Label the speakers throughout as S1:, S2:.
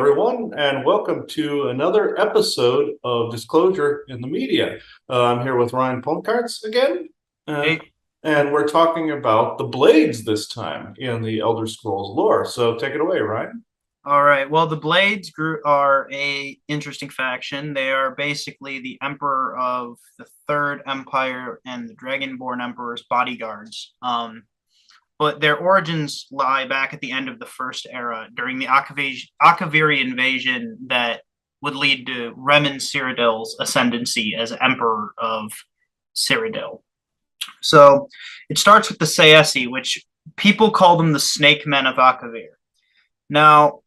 S1: everyone, and welcome to another episode of Disclosure in the Media. I'm here with Ryan Ponkarts again,
S2: Hey,
S1: and we're talking about the Blades this time in the Elder Scrolls lore. So take it away, Ryan.
S2: all right. Well, the Blades group are a interesting faction. They are basically the Emperor of the Third Empire and the Dragonborn Emperor's bodyguards. But their origins lie back at the end of the First Era during the Akaviri invasion that would lead to Remen Cyrodiil's ascendancy as Emperor of Cyrodiil. So it starts with the Saessi, which people call them the Snake Men of Akavir. Now,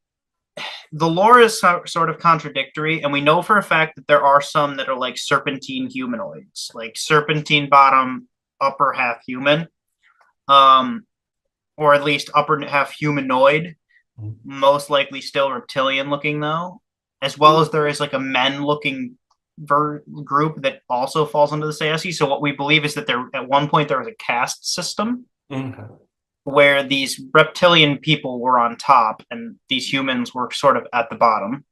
S2: the lore is sort of contradictory, and we know for a fact that there are some that are like serpentine humanoids, like serpentine bottom, upper half human, or at least upper half humanoid, most likely still reptilian looking though, as well as there is like a men looking group that also falls under the Saessi. So what we believe is that there at one point there was a caste system.
S1: Okay.
S2: Where these reptilian people were on top and these humans were sort of at the bottom.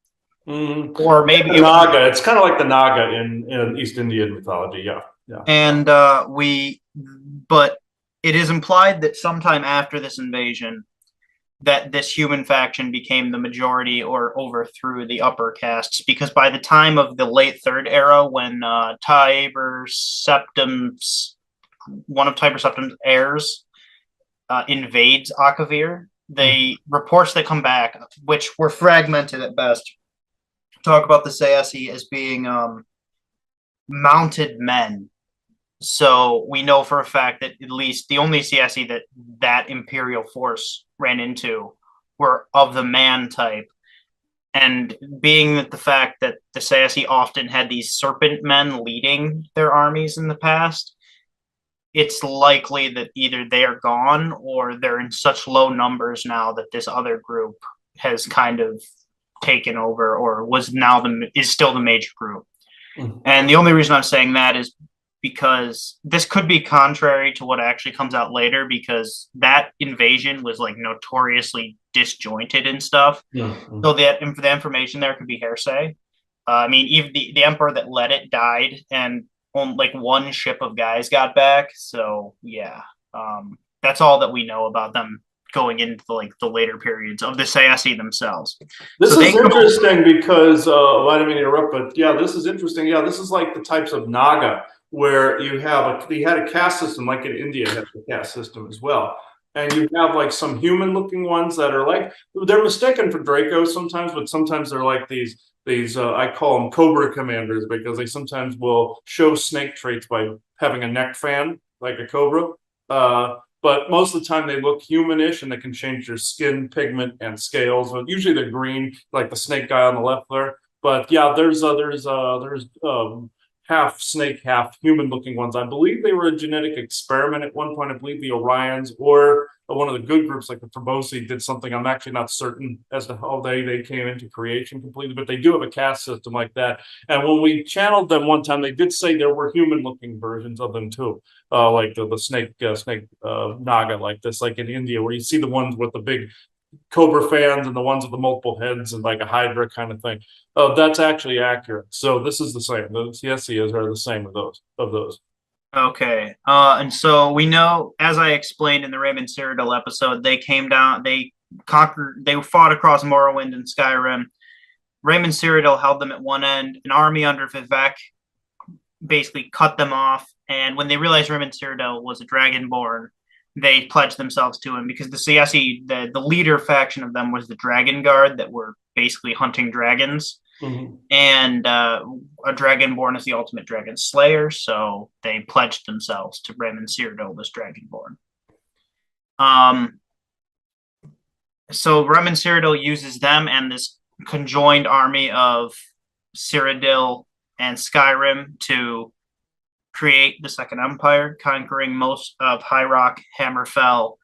S2: Or maybe
S1: the Naga. It's kind of like the Naga in East Indian mythology. Yeah, yeah.
S2: And but it is implied that sometime after this invasion, that this human faction became the majority or overthrew the upper castes, because by the time of the late Third Era, when Tiber Septim's one of Tiber Septim's heirs invades Akavir, the reports that come back, which were fragmented at best, talk about the Saessi as being mounted men. So we know for a fact that at least the only Saessi that Imperial force ran into were of the man type. And being that the fact that the Saessi often had these serpent men leading their armies in the past, it's likely that either they are gone or they're in such low numbers now that this other group has kind of taken over or is still the major group. And the only reason I'm saying that is because this could be contrary to what actually comes out later, because that invasion was like notoriously disjointed and stuff. So that the information there could be hearsay. I mean, even the emperor that led it died, and like one ship of guys got back. So yeah, that's all that we know about them going into the later periods of the Saessi themselves.
S1: This is interesting because I didn't mean to interrupt, but yeah, this is interesting. Yeah, this is like the types of Naga where you had a caste system, like in India has a caste system as well. And you have like some human looking ones that are like, they're mistaken for Dracos sometimes, but sometimes they're like these I call them Cobra commanders, because they sometimes will show snake traits by having a neck fan like a cobra. But most of the time they look humanish, and they can change their skin pigment and scales. But usually they're green, like the snake guy on the left there. But yeah, there's half snake, half human looking ones. I believe they were a genetic experiment at one point. I believe the Orions or one of the good groups like the Forbosi did something. I'm actually not certain as to how they came into creation completely, but they do have a caste system like that. And when we channeled them one time, they did say there were human looking versions of them too, like the snake Naga, like this, like in India, where you see the ones with the big Cobra fans and the ones with the multiple heads and like a Hydra kind of thing. That's actually accurate. So this is the same. The CSCs are the same of those.
S2: Okay. And so we know, as I explained in the Remen Cyrodiil episode, they came down, they fought across Morrowind and Skyrim. Remen Cyrodiil held them at one end. An army under Vivec basically cut them off. And when they realized Remen Cyrodiil was a Dragonborn, they pledged themselves to him, because the Saessi, the leader faction of them was the Dragon Guard that were basically hunting dragons. And a Dragonborn is the ultimate dragon slayer, so they pledged themselves to Remen Cyrodiil, this Dragonborn. So Remen Cyrodiil uses them and this conjoined army of Cyrodiil and Skyrim to create the Second Empire, conquering most of High Rock, Hammerfell,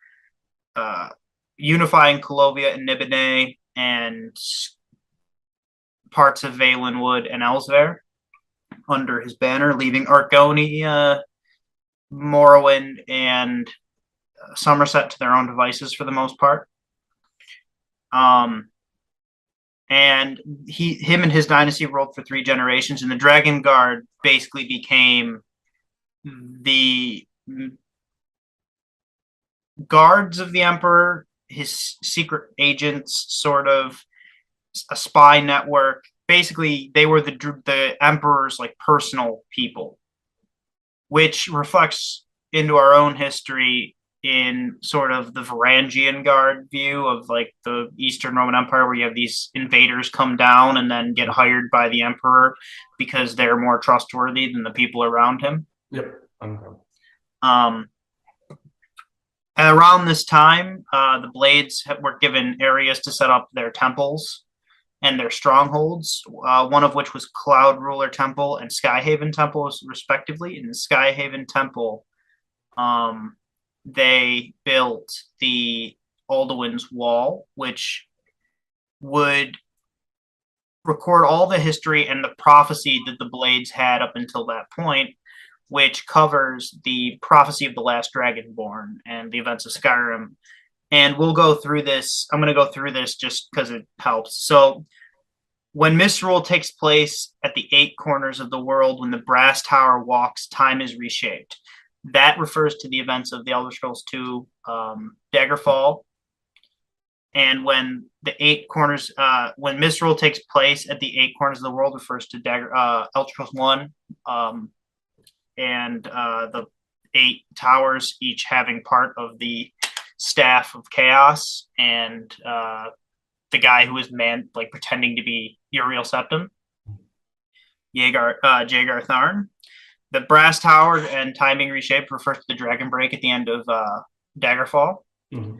S2: unifying Colovia and Nibelheim, and parts of Valenwood and Elsewhere under his banner, leaving Argoni, Morrowind, and Somerset to their own devices for the most part. and him and his dynasty ruled for 3 generations, and the Dragon Guard basically became the guards of the emperor, his secret agents, sort of a spy network. Basically, they were the emperor's like personal people, which reflects into our own history in sort of the Varangian Guard view of like the Eastern Roman Empire, where you have these invaders come down and then get hired by the emperor because they're more trustworthy than the people around him.
S1: Yep. Okay.
S2: Around this time, the Blades were given areas to set up their temples and their strongholds, one of which was Cloud Ruler Temple and Skyhaven Temple, respectively. In the Skyhaven Temple, they built the Alduin's Wall, which would record all the history and the prophecy that the Blades had up until that point, which covers the prophecy of the last Dragonborn and the events of Skyrim. And we'll go through this. I'm going to go through this just because it helps. So when Misrule takes place at the 8 corners of the world, when the Brass Tower walks, time is reshaped. That refers to the events of the Elder Scrolls 2 Daggerfall. And when the 8 corners, when Misrule takes place at the 8 corners of the world, refers to Elder Scrolls 1, and the 8 towers, each having part of the Staff of Chaos, and the guy who is pretending to be Uriel Septim, Jaegar Tharn. The Brass Tower and timing reshaped refers to the Dragon Break at the end of Daggerfall. Mm-hmm.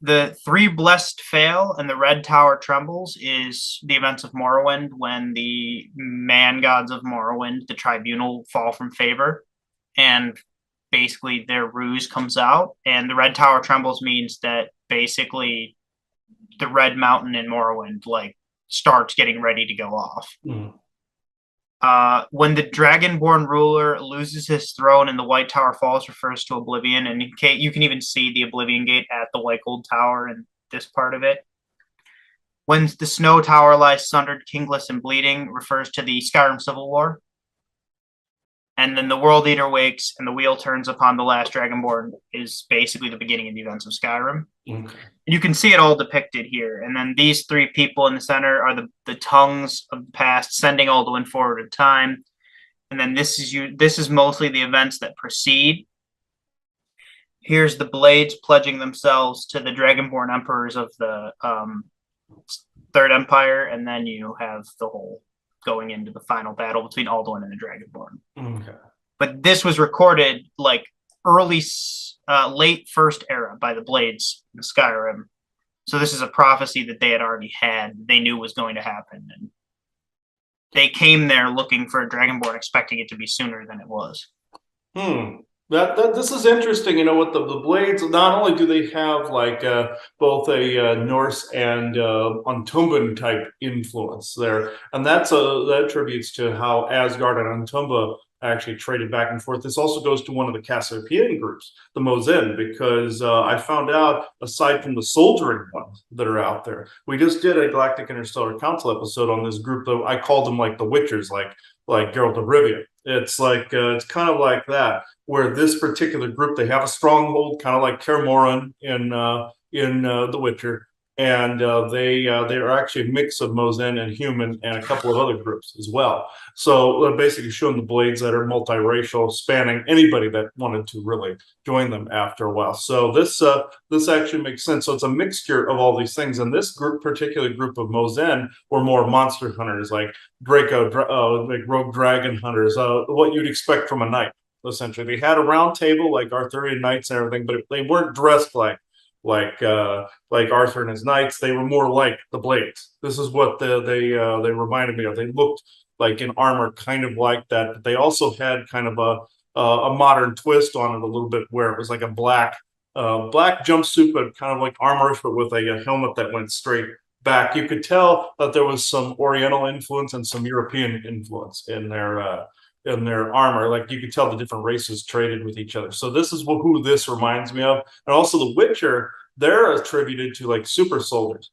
S2: The 3 Blessed Fail and the Red Tower trembles is the events of Morrowind, when the man gods of Morrowind, the Tribunal, fall from favor, and basically their ruse comes out. And the Red Tower trembles means that basically the Red Mountain in Morrowind starts getting ready to go off. Mm. When the Dragonborn ruler loses his throne and the White Tower falls, refers to Oblivion, and you can even see the Oblivion Gate at the White Gold Tower in this part of it. When the Snow Tower lies sundered, kingless, and bleeding, refers to the Skyrim Civil War. And then the World Eater wakes and the wheel turns upon the last Dragonborn is basically the beginning of the events of Skyrim. Okay. You can see it all depicted here. And then these 3 people in the center are the tongues of the past, sending Alduin forward in time. And then this is mostly the events that precede. Here's the Blades pledging themselves to the Dragonborn emperors of the Third Empire, and then you have the whole going into the final battle between Alduin and the Dragonborn. Okay. But this was recorded late First Era by the Blades in Skyrim. So this is a prophecy that they had already had, they knew was going to happen. And they came there looking for a Dragonborn, expecting it to be sooner than it was.
S1: This is interesting, with the Blades. Not only do they have both a Norse and Antumban type influence there, and that attributes to how Asgard and Antumba actually traded back and forth. This also goes to one of the Cassiopean groups, the Mozen, because I found out, aside from the soldiering ones that are out there, we just did a Galactic Interstellar Council episode on this group, though I called them the Witchers, like Geralt of Rivia. It's it's kind of like that, where this particular group, they have a stronghold, kind of like Kaer Morhen in The Witcher, and they are actually a mix of Mozen and human and a couple of other groups as well. So basically showing the Blades that are multiracial, spanning anybody that wanted to really join them after a while. So this actually makes sense. So it's a mixture of all these things. And this particular group of Mozen were more monster hunters, like Draco, like rogue dragon hunters, what you'd expect from a knight. Essentially, they had a round table like Arthurian knights and everything, but they weren't dressed like Arthur and his knights. They were more like the Blades. This is what they reminded me of. They looked like in armor, kind of like that, but they also had kind of a modern twist on it a little bit, where it was like a black jumpsuit, but kind of like armorish, but with a helmet that went straight back. You could tell that there was some Oriental influence and some European influence in their armor. Like, you could tell the different races traded with each other. So this is who this reminds me of. And also the Witcher, they're attributed to super soldiers.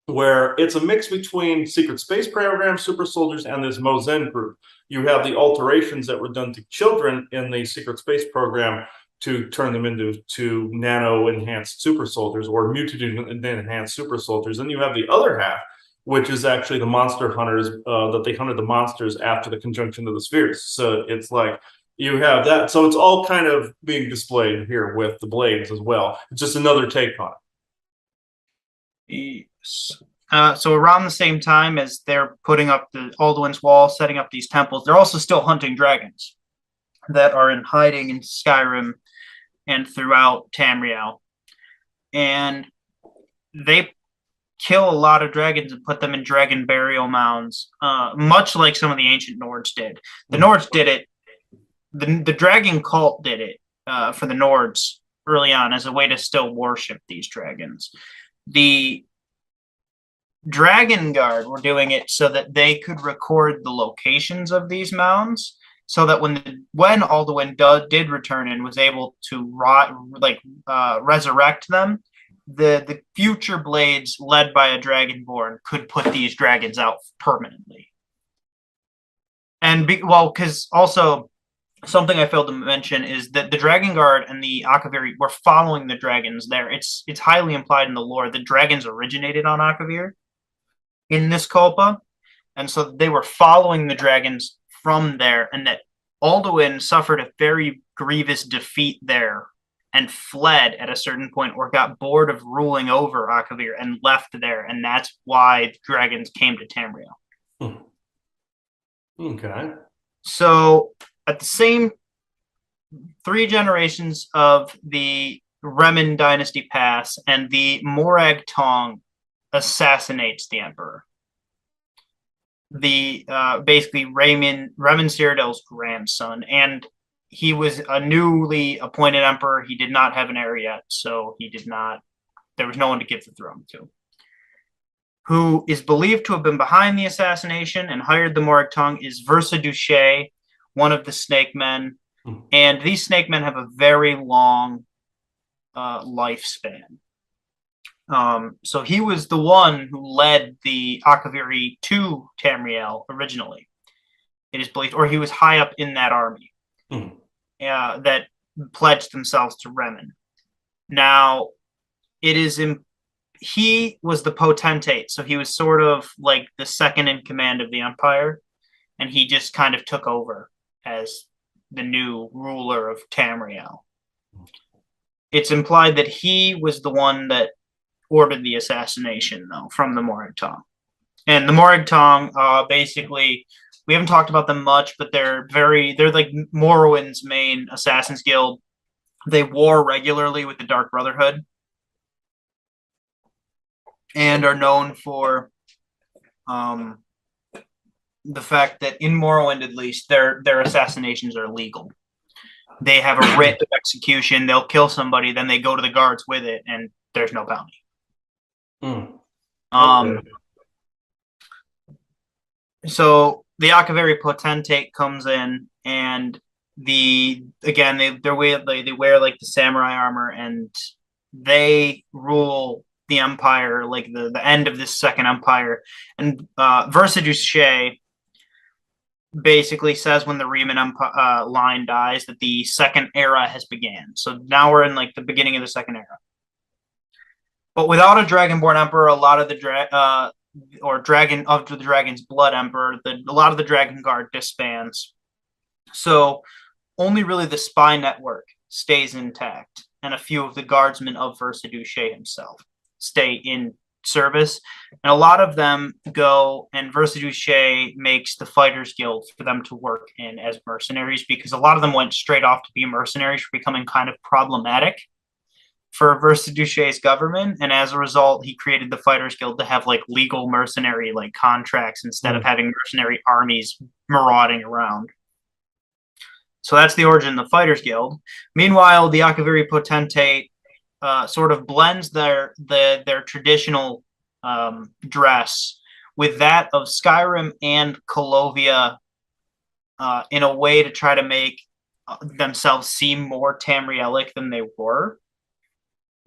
S1: where it's a mix between Secret Space Program, super soldiers, and this Mozen group. You have the alterations that were done to children in the Secret Space Program to turn them into nano enhanced super soldiers or mutated enhanced super soldiers. And you have the other half, which is actually the monster hunters that they hunted the monsters after the conjunction of the spheres. So it's like you have that. So it's all kind of being displayed here with the blades as well. It's just another take on it.
S2: Yes. So around the same time as they're putting up the Alduin's Wall, setting up these temples, they're also still hunting dragons that are in hiding in Skyrim and throughout Tamriel. And they kill a lot of dragons and put them in dragon burial mounds, much like some of the ancient Nords did. The Nords did it. The dragon cult did it for the Nords early on as a way to still worship these dragons. The Dragon Guard were doing it so that they could record the locations of these mounds, so that when Alduin did return and was able to resurrect them, the future blades led by a Dragonborn could put these dragons out permanently. And because also something I failed to mention is that the Dragon Guard and the Akavir were following the dragons there. It's highly implied in the lore that dragons originated on Akavir in this Kolpa, and so they were following the dragons from there, and that Alduin suffered a very grievous defeat there and fled at a certain point, or got bored of ruling over Akavir and left there, and that's why dragons came to Tamriel.
S1: Okay.
S2: So at the same 3 generations of the Remen dynasty pass, and the Morag Tong assassinates the emperor. The basically Remen Cyrodiil's grandson, and he was a newly appointed emperor. He did not have an heir yet, so there was no one to give the throne to. Who is believed to have been behind the assassination and hired the Morag Tong is Versa Duche, one of the Snake Men. And these Snake Men have a very long lifespan. So he was the one who led the Akaviri to Tamriel originally. It is believed, or he was high up in that army that pledged themselves to Remen. Now, he was the potentate, so he was sort of like the second in command of the empire, and he just kind of took over as the new ruler of Tamriel. It's implied that he was the one that ordered the assassination, though, from the Morag Tong. And the Morag Tong, basically, we haven't talked about them much, but they're like Morrowind's main assassins guild. They war regularly with the Dark Brotherhood, and are known for the fact that in Morrowind, at least, their assassinations are legal. They have a writ of execution. They'll kill somebody, then they go to the guards with it, and there's no bounty. Okay. So the Akaviri potentate comes in, and they wear like the samurai armor, and they rule the empire, like the end of this second empire. And Versa Duche basically says when the Remen line dies that the second era has began. So now we're in like the beginning of the second era. But without a Dragonborn Emperor, a lot of the Dragon of the Dragon's Blood Emperor, a lot of the Dragon Guard disbands. So only really the spy network stays intact, and a few of the guardsmen of Versa Duche himself stay in service. And a lot of them go, and Versa Duche makes the Fighters Guild for them to work in as mercenaries, because a lot of them went straight off to be mercenaries, becoming kind of problematic for Versa Duche's government, and as a result, he created the Fighters Guild to have like legal mercenary like contracts instead of having mercenary armies marauding around. So that's the origin of the Fighters Guild. Meanwhile, the Akaviri potentate sort of blends their traditional dress with that of Skyrim and Colovia in a way to try to make themselves seem more Tamrielic than they were.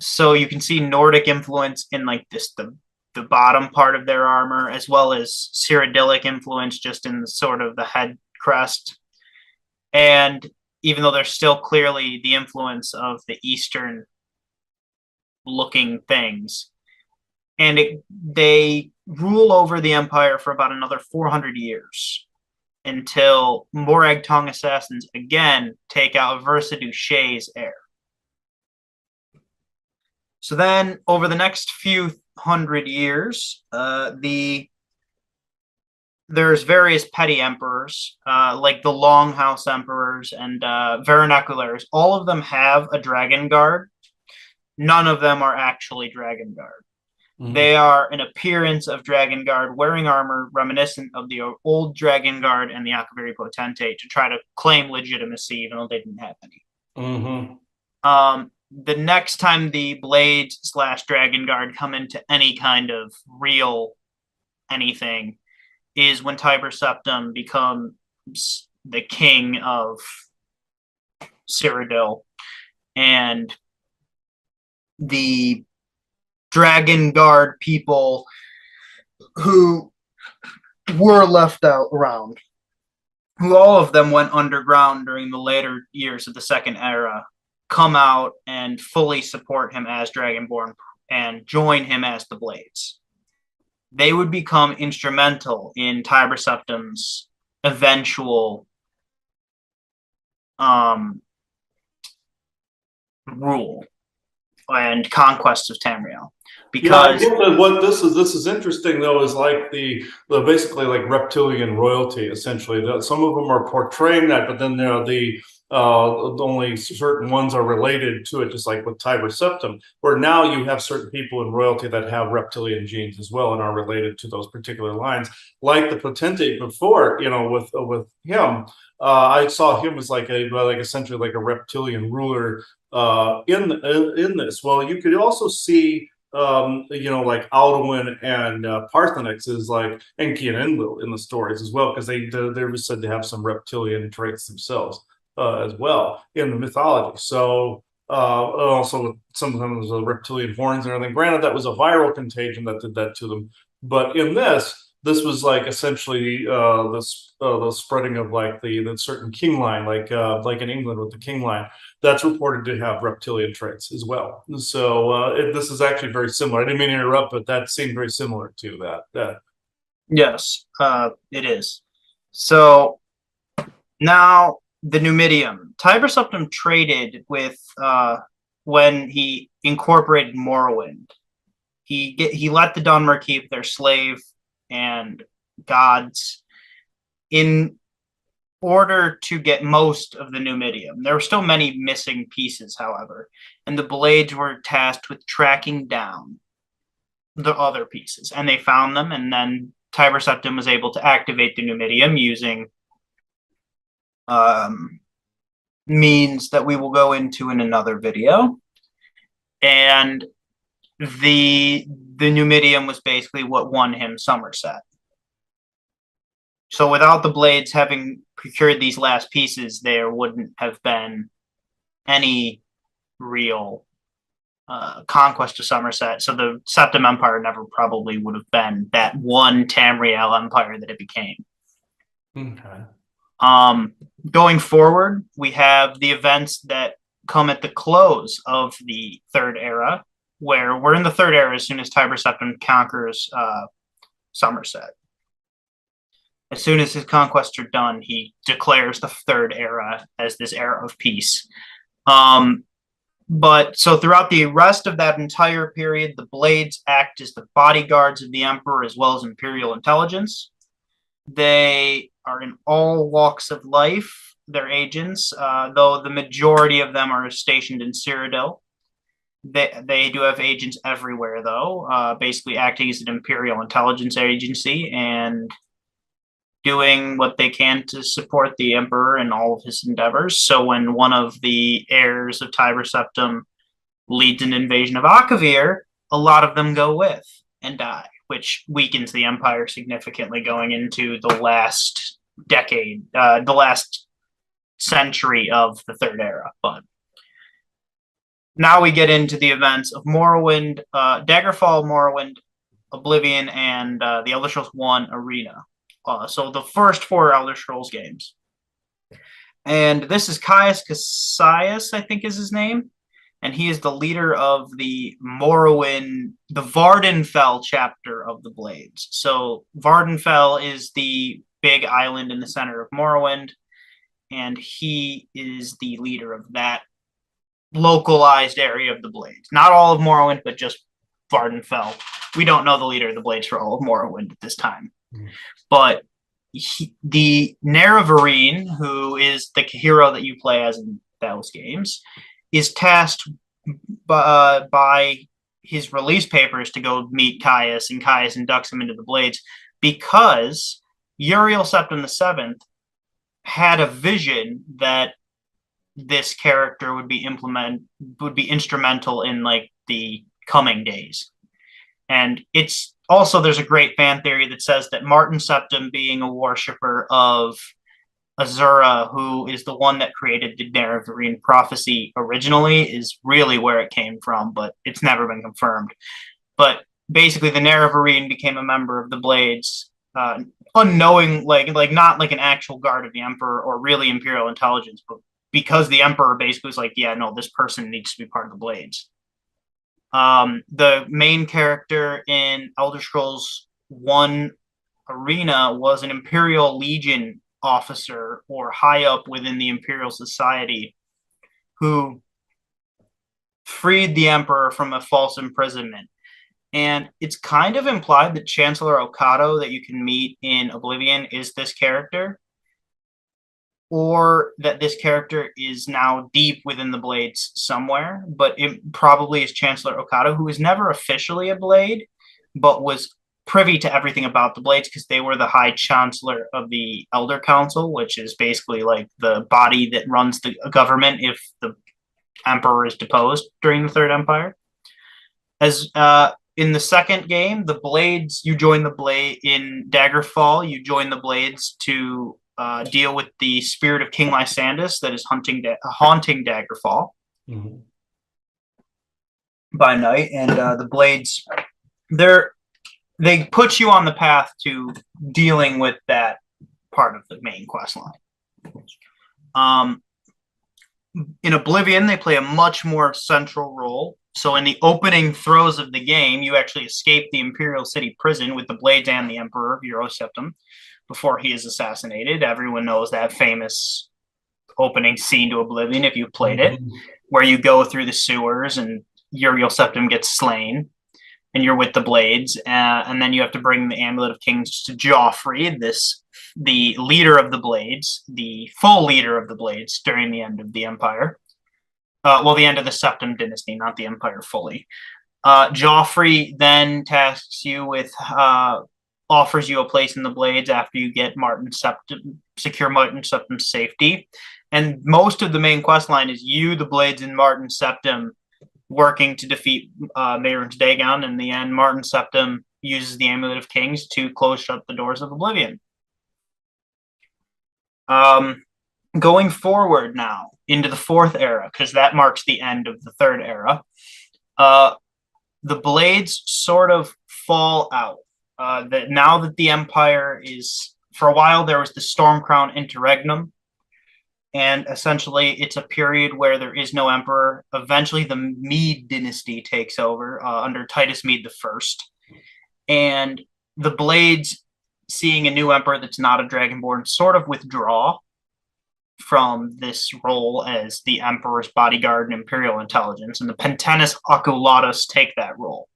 S2: So you can see Nordic influence in like the the bottom part of their armor, as well as Cyrodiilic influence just in sort of the head crest. And even though they're still clearly the influence of the Eastern looking things, and they rule over the empire for about another 400 years until Morag Tong assassins again take out Versa Duche's heir. So then, over the next few hundred years, there's various petty emperors, like the Longhouse emperors and Vernaculars. All of them have a dragon guard. None of them are actually dragon guard. Mm-hmm. They are an appearance of dragon guard, wearing armor reminiscent of the old dragon guard and the Akaviri Potentate to try to claim legitimacy, even though they didn't have any. Mm-hmm. The next time the Blades / Dragon Guard come into any kind of real anything is when Tiber Septim becomes the king of Cyrodiil, and the Dragon Guard people who were left out around, who all of them went underground during the later years of the Second Era, come out and fully support him as Dragonborn and join him as the Blades. They would become instrumental in Tiber Septim's eventual rule and conquest of Tamriel. Because
S1: what this is interesting though is like the basically like reptilian royalty essentially. Some of them are portraying that, but then there are the only certain ones are related to it, just like with Tiber Septim, where now you have certain people in royalty that have reptilian genes as well and are related to those particular lines. Like the Potentate before, with him, I saw him as like essentially like a reptilian ruler in this. Well, you could also see like Alduin and Paarthurnax is like Enki and Enlil in the stories as well, because they're said to have some reptilian traits themselves. As well in the mythology. So also with sometimes the reptilian horns and everything. Granted, that was a viral contagion that did that to them. But in this was like essentially the spreading of like the certain king line, like in England with the king line, that's reported to have reptilian traits as well. So this is actually very similar. I didn't mean to interrupt, but that seemed very similar to that.
S2: Yes, it is. So now, the Numidium. Tiber Septim traded with when he incorporated Morrowind. He let the Dunmer keep their slave and gods in order to get most of the Numidium. There were still many missing pieces, however, and the Blades were tasked with tracking down the other pieces, and they found them, and then Tiber Septim was able to activate the Numidium using means that we will go into in another video. And the Numidium was basically what won him Somerset. So without the Blades having procured these last pieces, there wouldn't have been any real conquest of Somerset. So the Septim Empire never probably would have been that one Tamriel Empire that it became.
S1: Okay.
S2: Going forward, we have the events that come at the close of the Third Era, where we're in the Third Era as soon as Tiber Septim conquers Somerset. As soon as his conquests are done, he declares the Third Era as this era of peace. But so throughout the rest of that entire period, the Blades act as the bodyguards of the Emperor as well as Imperial intelligence. They are in all walks of life, they're agents, though the majority of them are stationed in Cyrodiil. They do have agents everywhere, though, basically acting as an Imperial intelligence agency and doing what they can to support the Emperor in all of his endeavors. So when one of the heirs of Tiber Septim leads an invasion of Akavir, a lot of them go with and die, which weakens the Empire significantly going into the last decade, the last century of the Third Era. But now we get into the events of Morrowind, Daggerfall, Morrowind, Oblivion, and the Elder Scrolls 1 Arena. So the first 4 Elder Scrolls games. And this is Caius Cassius, I think is his name. And he is the leader of the Morrowind, the Vardenfell chapter of the Blades. So Vardenfell is the big island in the center of Morrowind, and he is the leader of that localized area of the Blades. Not all of Morrowind, but just Vardenfell. We don't know the leader of the Blades for all of Morrowind at this time. But the Nerevarine, who is the hero that you play as in those games, is tasked by his release papers to go meet Caius, and Caius inducts him into the Blades because Uriel Septim VII had a vision that this character would be instrumental in like the coming days. And it's also, there's a great fan theory that says that Martin Septim, being a worshipper of Azura, who is the one that created the Nerevarine prophecy originally, is really where it came from, but it's never been confirmed. But basically, the Nerevarine became a member of the Blades, unknowing, like not like an actual guard of the Emperor or really Imperial intelligence, but because the Emperor basically was like, yeah, no, this person needs to be part of the Blades. The main character in Elder Scrolls 1 Arena was an Imperial Legion officer or high up within the Imperial Society who freed the Emperor from a false imprisonment. And it's kind of implied that Chancellor Okato that you can meet in Oblivion is this character, or that this character is now deep within the Blades somewhere, but it probably is Chancellor Okato, who was never officially a Blade, but was privy to everything about the Blades because they were the High Chancellor of the Elder Council, which is basically like the body that runs the government if the Emperor is deposed during the Third Empire. As in the second game, the Blades, you join the Blade in Daggerfall, you join the Blades to deal with the spirit of King Lysandus that is haunting Daggerfall by night, and the Blades, they put you on the path to dealing with that part of the main quest line. In Oblivion, they play a much more central role. So in the opening throes of the game, you actually escape the Imperial City prison with the Blades and the Emperor, Uriel Septim, before he is assassinated. Everyone knows that famous opening scene to Oblivion, if you've played it, where you go through the sewers and Uriel Septim gets slain, and you're with the Blades, and then you have to bring the Amulet of Kings to Joffrey, the leader of the Blades, the full leader of the Blades during the end of the Empire. The end of the Septim dynasty, not the Empire fully. Joffrey then tasks you with, offers you a place in the Blades after you get secure Martin Septim's safety. And most of the main quest line is you, the Blades, and Martin Septim working to defeat Mehrunes Dagon. In the end, Martin Septim uses the Amulet of Kings to close shut the doors of Oblivion. Going forward now into the fourth era, because that marks the end of the third era, the Blades sort of fall out. That now that the Empire is, for a while there was the Stormcrown Interregnum, and essentially it's a period where there is no emperor. Eventually the Mede dynasty takes over under Titus Mede I, and the Blades, seeing a new emperor that's not a Dragonborn, sort of withdraw from this role as the Emperor's bodyguard and Imperial intelligence, and the Pentennis Oculatus take that role.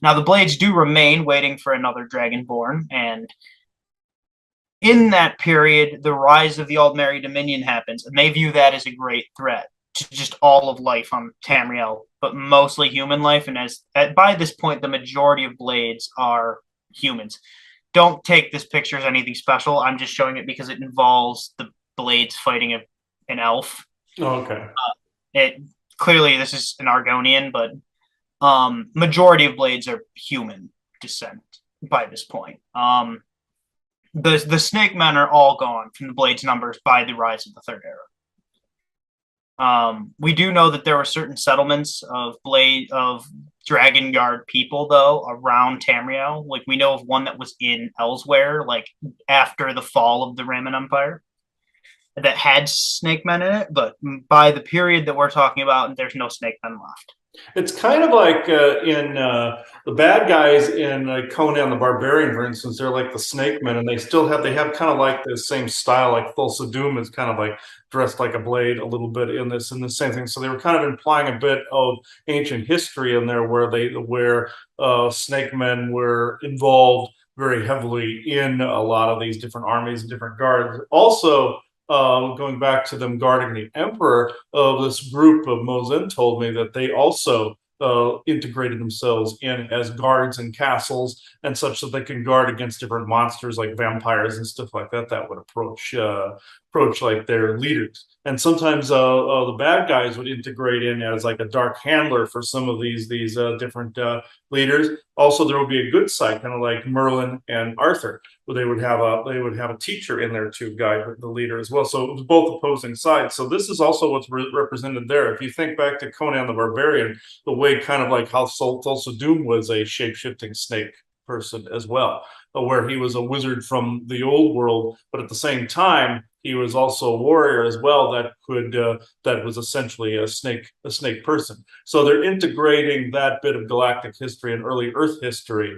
S2: Now, the Blades do remain waiting for another Dragonborn, and in that period, the rise of the Aldmeri Dominion happens, and they view that as a great threat to just all of life on Tamriel, but mostly human life, and by this point, the majority of Blades are humans. Don't take this picture as anything special. I'm just showing it because it involves the Blades fighting an elf.
S1: Oh, okay.
S2: Clearly this is an Argonian, but majority of Blades are human descent by this point. The Snake Men are all gone from the Blades numbers by the rise of the Third Era. We do know that there were certain settlements of Dragon Guard people though around Tamriel. Like we know of one that was in Elsewhere, like after the fall of the Raymond Empire, that had snake men in it. But by the period that we're talking about, there's no snake men left.
S1: It's kind of like in the bad guys in Conan the Barbarian, for instance. They're like the Snake Men, and they have kind of like the same style. Like Thulsa Doom is kind of like dressed like a blade a little bit in this, and the same thing. So they were kind of implying a bit of ancient history in there, where Snake Men were involved very heavily in a lot of these different armies and different guards. Also, going back to them guarding the emperor, this group of Mosin told me that they also integrated themselves in as guards in castles and such that they can guard against different monsters like vampires and stuff like that that would approach like their leaders. And sometimes the bad guys would integrate in as like a dark handler for some of these different leaders. Also, there would be a good side, kind of like Merlin and Arthur, where they would have a teacher in there to guide the leader as well. So it was both opposing sides. So this is also what's represented there. If you think back to Conan the Barbarian, the way kind of like how Thulsa Doom was a shape-shifting snake person as well, where he was a wizard from the old world, but at the same time he was also a warrior as well that could that was essentially a snake person. So they're integrating that bit of galactic history and early Earth history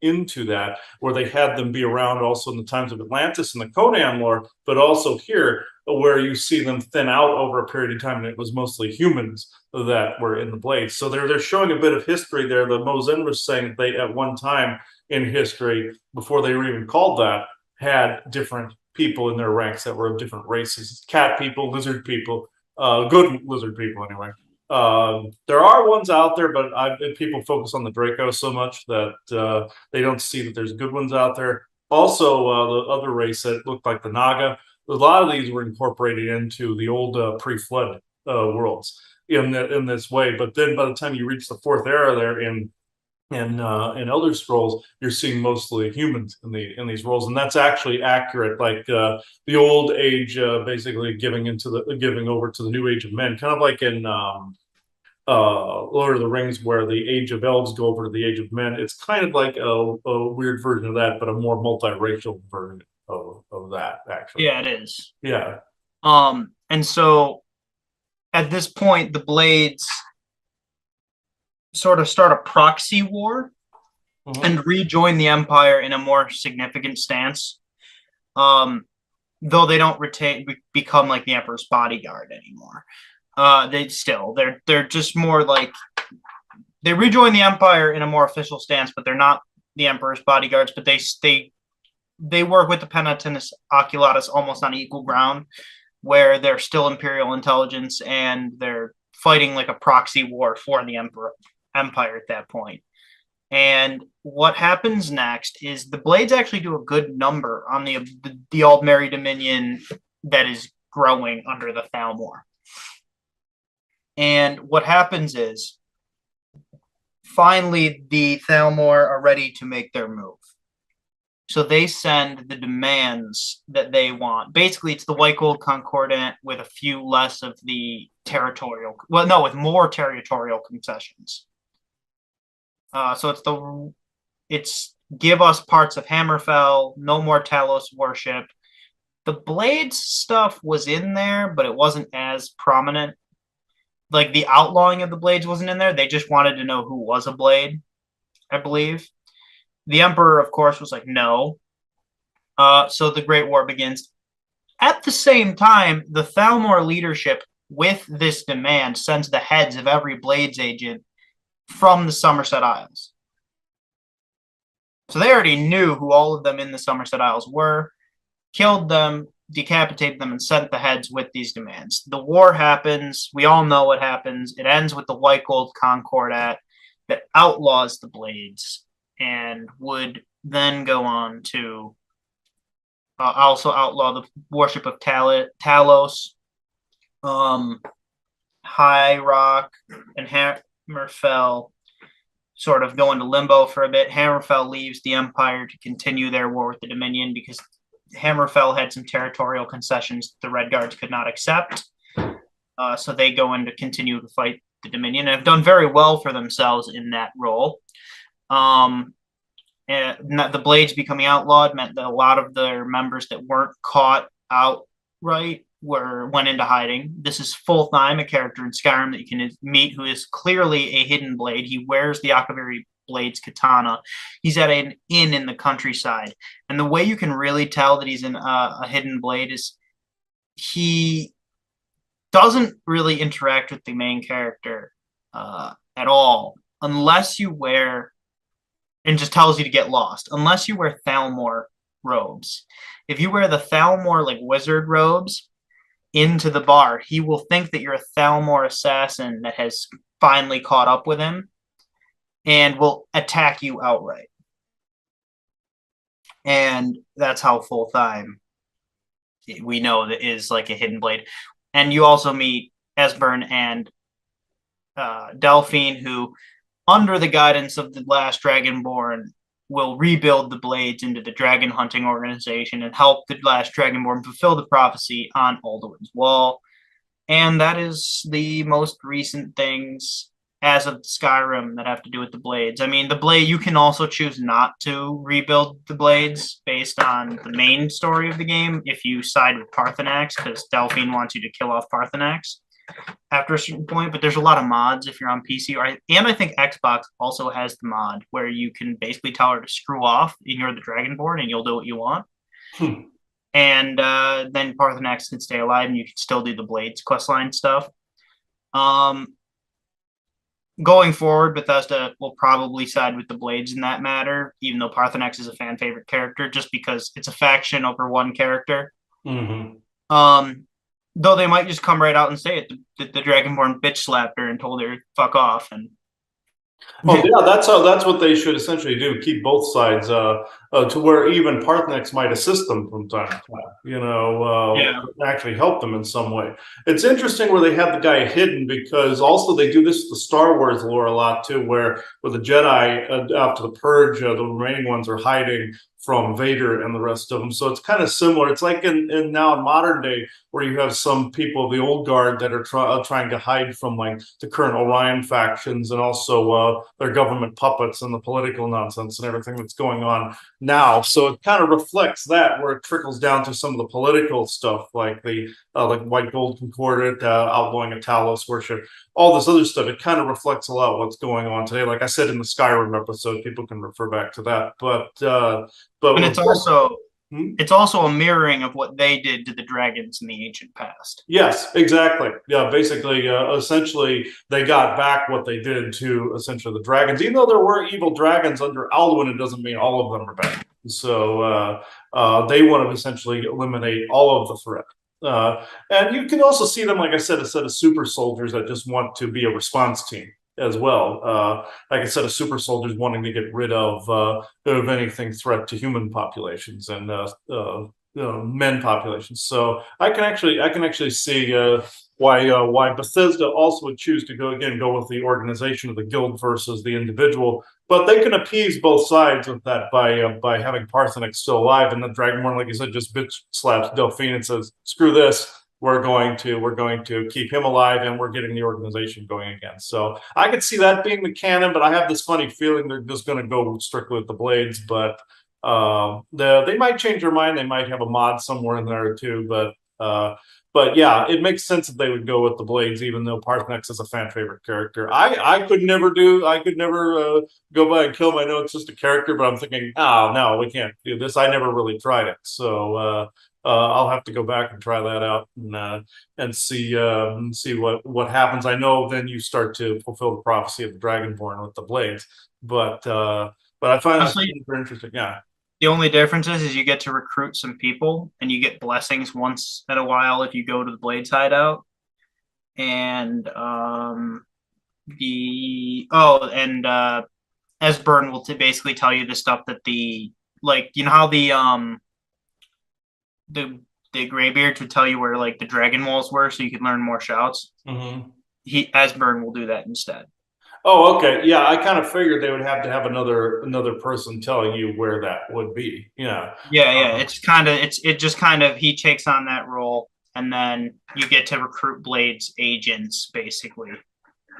S1: into that, where they had them be around also in the times of Atlantis and the Conan lore, but also here where you see them thin out over a period of time, and it was mostly humans that were in the Blades. So they're showing a bit of history there. The Mosin was saying they at one time in history, before they were even called that, had different people in their ranks that were of different races: cat people, lizard people, good lizard people anyway. There are ones out there, but people focus on the Draco so much that they don't see that there's good ones out there. Also, the other race that looked like the Naga, a lot of these were incorporated into the old pre-flood worlds in this way. But then by the time you reach the fourth era there in Elder Scrolls, you're seeing mostly humans in these roles, and that's actually accurate. Like the old age, basically giving over to the new age of men, kind of like in Lord of the Rings, where the age of elves go over to the age of men. It's kind of like a weird version of that, but a more multiracial version of that, actually.
S2: Yeah, it is.
S1: Yeah.
S2: And so at this point, the Blades sort of start a proxy war and rejoin the Empire in a more significant stance. Though they don't become like the Emperor's bodyguard anymore. They're just more like, they rejoin the Empire in a more official stance, but they're not the Emperor's bodyguards. But they work with the Penitentius Oculatus almost on equal ground, where they're still Imperial intelligence and they're fighting like a proxy war for the Empire at that point. And what happens next is the Blades actually do a good number on the Aldmeri Dominion that is growing under the Thalmor. And what happens is, finally, the Thalmor are ready to make their move. So they send the demands that they want. Basically, it's the White Gold Concordat with a few less of the with more territorial concessions. So it's give us parts of Hammerfell, no more Talos worship. The Blades stuff was in there, but it wasn't as prominent. Like the outlawing of the Blades wasn't in there. They just wanted to know who was a Blade, I believe. The Emperor, of course, was like, no. So the Great War begins. At the same time, the Thalmor leadership, with this demand, sends the heads of every Blades agent from the Somerset Isles. So they already knew who all of them in the Somerset Isles were, killed them, decapitated them, and sent the heads with these demands. The war happens. We all know what happens. It ends with the White Gold Concordat that outlaws the Blades and would then go on to also outlaw the worship of Talos, High Rock, and Hammerfell sort of go into limbo for a bit. Hammerfell leaves the Empire to continue their war with the Dominion because Hammerfell had some territorial concessions the Red Guards could not accept. So they go in to continue to fight the Dominion and have done very well for themselves in that role. And the Blades becoming outlawed meant that a lot of their members that weren't caught outright went into hiding. This is Fultheim, a character in Skyrim that you can meet who is clearly a hidden blade. He wears the Akaviri Blades katana. He's at an inn in the countryside, and the way you can really tell that he's a hidden blade is he doesn't really interact with the main character at all, unless you wear, and just tells you to get lost, unless you wear Thalmor robes. If you wear the Thalmor like wizard robes into the bar, he will think that you're a Thalmor assassin that has finally caught up with him and will attack you outright. And that's how Fultheim, we know, that is like a hidden blade. And you also meet Esbern and Delphine, who, under the guidance of the last Dragonborn, will rebuild the Blades into the dragon hunting organization and help the last Dragonborn fulfill the prophecy on Alduin's Wall. And that is the most recent things as of Skyrim that have to do with the Blades. I mean, the Blade, you can also choose not to rebuild the Blades based on the main story of the game if you side with Paarthurnax, because Delphine wants you to kill off Paarthurnax after a certain point. But there's a lot of mods if you're on PC, and I think Xbox also has the mod where you can basically tell her to screw off and you're the Dragonborn and you'll do what you want. And then Paarthurnax can stay alive and you can still do the Blades questline stuff. Going forward, Bethesda will probably side with the Blades in that matter, even though Paarthurnax is a fan favorite character, just because it's a faction over one character. Though they might just come right out and say it. The Dragonborn bitch slapped her and told her fuck off. And
S1: yeah, that's what they should essentially do. Keep both sides to where even Paarthurnax might assist them from time to time. Actually help them in some way. It's interesting where they have the guy hidden, because also they do this with the Star Wars lore a lot too, where with the Jedi after the Purge, the remaining ones are hiding from Vader and the rest of them. So it's kind of similar. It's like in now in modern day where you have some people of the old guard that are trying to hide from like the current Orion factions, and also their government puppets and the political nonsense and everything that's going on now. So it kind of reflects that, where it trickles down to some of the political stuff, like the like White Gold Concordat, outlawing of Talos worship, all this other stuff. It kind of reflects a lot what's going on today. Like I said in the Skyrim episode, people can refer back to that. But
S2: it's also a mirroring of what they did to the dragons in the ancient past.
S1: Yes, exactly. Yeah, basically, essentially, they got back what they did to essentially the dragons. Even though there were evil dragons under Alduin, it doesn't mean all of them are bad. So they want to essentially eliminate all of the threat. And you can also see them, like I said, a set of super soldiers that just want to be a response team as well. Like I said, a super soldiers wanting to get rid of anything threat to human populations and men populations. So I can actually see why Bethesda also would choose to go with the organization of the guild versus the individual. But they can appease both sides with that by having Paarthurnax still alive, and the Dragonborn, like you said, just bitch slaps Delphine and says, "Screw this. We're going to keep him alive, and we're getting the organization going again." So I could see that being the canon, but I have this funny feeling they're just going to go strictly with the Blades. But they might change their mind. They might have a mod somewhere in there too. But yeah, it makes sense that they would go with the Blades, even though Paarthurnax is a fan favorite character. I could never go by and kill him. I know it's just a character, but I'm thinking, oh no, we can't do this. I never really tried it, so I'll have to go back and try that out and see what happens. I know then you start to fulfill the prophecy of the Dragonborn with the Blades, but I find that super interesting. Yeah.
S2: The only difference is you get to recruit some people, and you get blessings once in a while if you go to the Blades hideout. And Esbern will basically tell you the stuff that how the Greybeards would tell you where like the dragon walls were, so you could learn more shouts. Esbern will do that instead.
S1: Oh, okay. Yeah, I kind of figured they would have to have another person telling you where that would be. Yeah.
S2: Yeah. It just kind of he takes on that role, and then you get to recruit Blades agents basically.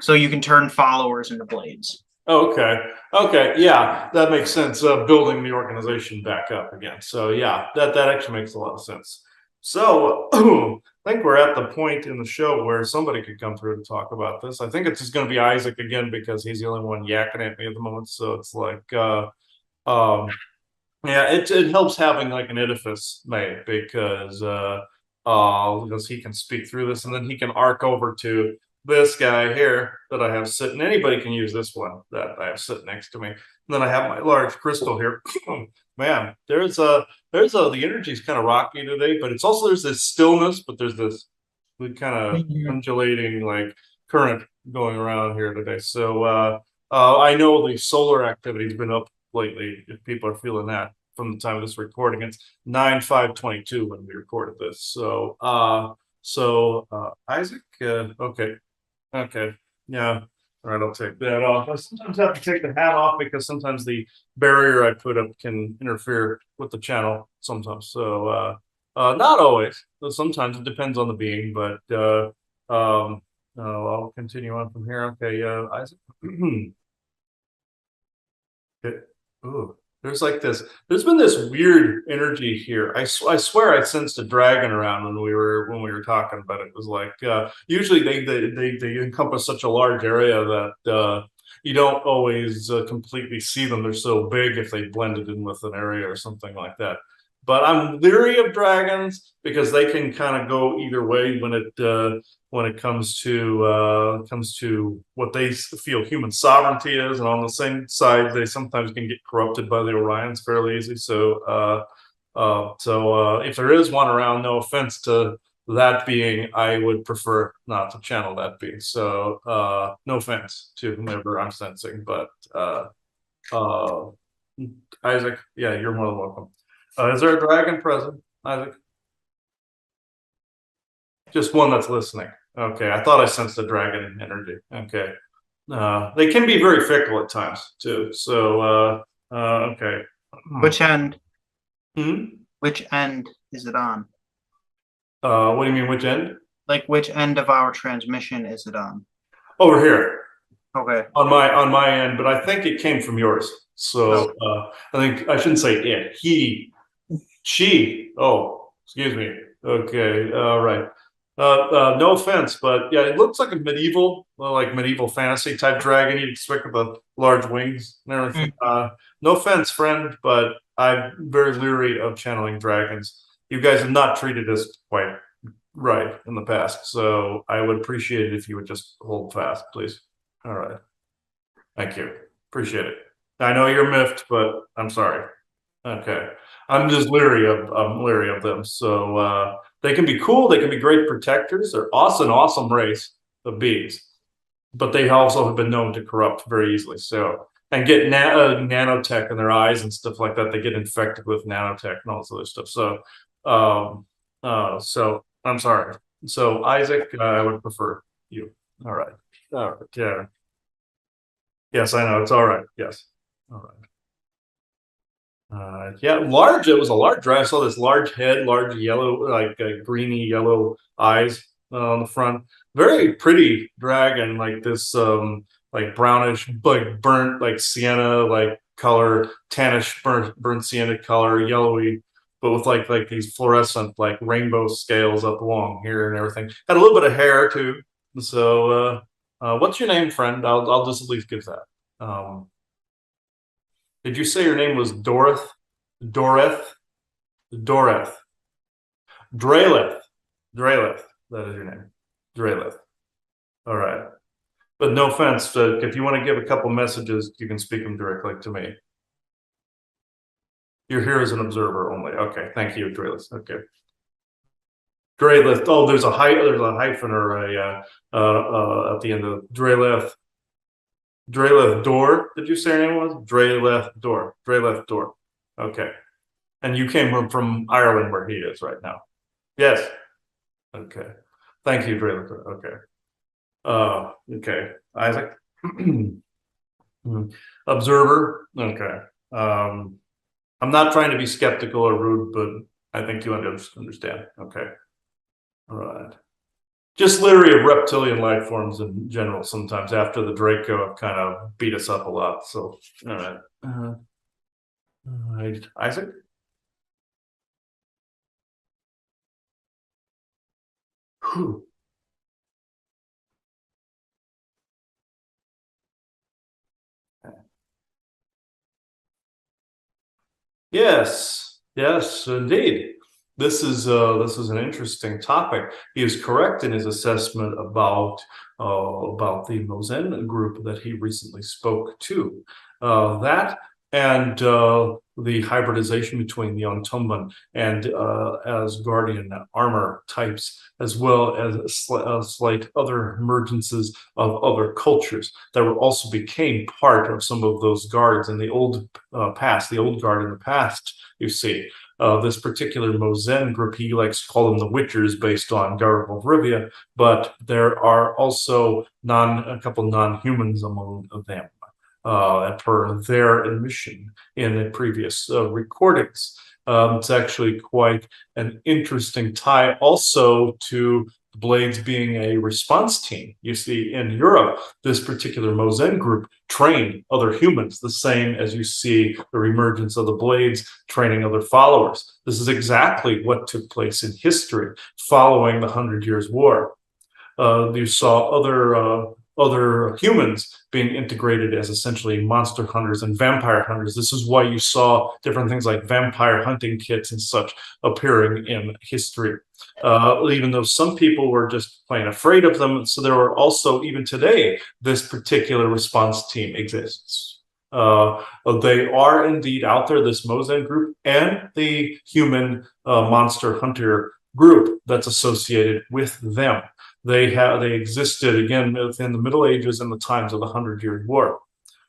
S2: So you can turn followers into blades.
S1: Okay. Okay. Yeah, that makes sense. Building the organization back up again. So yeah, that actually makes a lot of sense. So I think we're at the point in the show where somebody could come through to talk about this. I think it's just going to be Isaac again because he's the only one yakking at me at the moment. So it's like, um, yeah, it helps having like an edifice made because he can speak through this and then he can arc over to this guy here that I have sitting. Anybody can use this one that I have sitting next to me. And then I have my large crystal here. Man, the energy's kind of rocky today, but it's also there's this stillness, but there's this kind of undulating like current going around here today. So I know the solar activity's been up lately, if people are feeling that from the time of this recording. It's 9/5/22 when we recorded this. So Isaac, okay. Yeah. All right, I'll take that off. I sometimes have to take the hat off because sometimes the barrier I put up can interfere with the channel sometimes. So not always, but sometimes it depends on the being, but I'll continue on from here. Okay, Isaac. Okay. Ooh, there's like this. There's been this weird energy here. I swear I sensed a dragon around when we were talking about it. It was like usually they encompass such a large area that you don't always completely see them. They're so big if they blended in with an area or something like that. But I'm leery of dragons because they can kind of go either way when it comes to what they feel human sovereignty is, and on the same side, they sometimes can get corrupted by the Orions fairly easy. So if there is one around, no offense to that being, I would prefer not to channel that being. So no offense to whomever I'm sensing, but uh, Isaac, yeah, you're more than welcome. Is there a dragon present, Isaac? Just one that's listening. Okay, I thought I sensed a dragon energy. Okay. They can be very fickle at times too. So okay.
S2: Which end?
S1: Hmm?
S2: Which end is it on?
S1: What do you mean, which end?
S2: Like which end of our transmission is it on?
S1: Over here
S2: Okay.
S1: on my end, but I think it came from yours. So I think I shouldn't say it. She. Oh, excuse me. Okay. All right. No offense, but yeah, it looks like a medieval fantasy type dragon you'd expect with the large wings and everything. No offense, friend, but I'm very leery of channeling dragons. You guys have not treated us quite right in the past, so I would appreciate it if you would just hold fast, please. All right. Thank you. Appreciate it. I know you're miffed, but I'm sorry. Okay. I'm leery of them. So they can be cool, they can be great protectors. They're awesome race of bees. But they also have been known to corrupt very easily. So and get nanotech in their eyes and stuff like that. They get infected with nanotech and all this other stuff. So I'm sorry. So Isaac, I would prefer you. All right. All right. Yeah. Yes, I know. It's all right. Yes. All right. Yeah, large. It was a large dragon. I saw this large head, large yellow, like greeny yellow eyes on the front. Very pretty dragon, like this, like brownish, like burnt, like sienna, like color, tannish, burnt sienna color, yellowy, but with like these fluorescent, like rainbow scales up along here and everything. Had a little bit of hair too. So, what's your name, friend? I'll just at least give that. Did you say your name was Dorith? Doreth? Doreth. Drelith. Drelith. That is your name. Drelith. All right. But no offense, if you want to give a couple messages, you can speak them directly to me. You're here as an observer only. Okay. Thank you, Drelith. Okay. Drelith. Oh, there's a hyphen or a at the end of Drelith. Drelith Door. Did you say your name was? Drelith Door. Drelith Door. Okay. And you came from Ireland where he is right now. Yes. Okay. Thank you, Drelith. Okay. Okay. Isaac. Observer. Okay. I'm not trying to be skeptical or rude, but I think you understand. Okay. All right. Just literally of reptilian life forms in general. Sometimes after the Draco have kind of beat us up a lot. So, all right. All right, Isaac. Whew. Yes, yes, indeed. This is an interesting topic. He is correct in his assessment about the Mosen group that he recently spoke to. That and the hybridization between the Untumban and Asgardian armor types, as well as slight other emergences of other cultures that were also became part of some of those guards in the old past, the old guard in the past, you see. This particular Mosen group, he likes to call them the Witchers based on Garth of Rivia, but there are also a couple non-humans among them, per their admission in the previous recordings. It's actually quite an interesting tie also to Blades being a response team. You see, in Europe, this particular Mosen group trained other humans, the same as you see the reemergence of the Blades training other followers. This is exactly what took place in history following the Hundred Years' War. You saw other humans being integrated as essentially monster hunters and vampire hunters. This is why you saw different things like vampire hunting kits and such appearing in history. Even though some people were just plain afraid of them, so there are also, even today, this particular response team exists. They are indeed out there, this Mosen group and the human monster hunter group that's associated with them. They existed again within the Middle Ages and the times of the Hundred Years' War.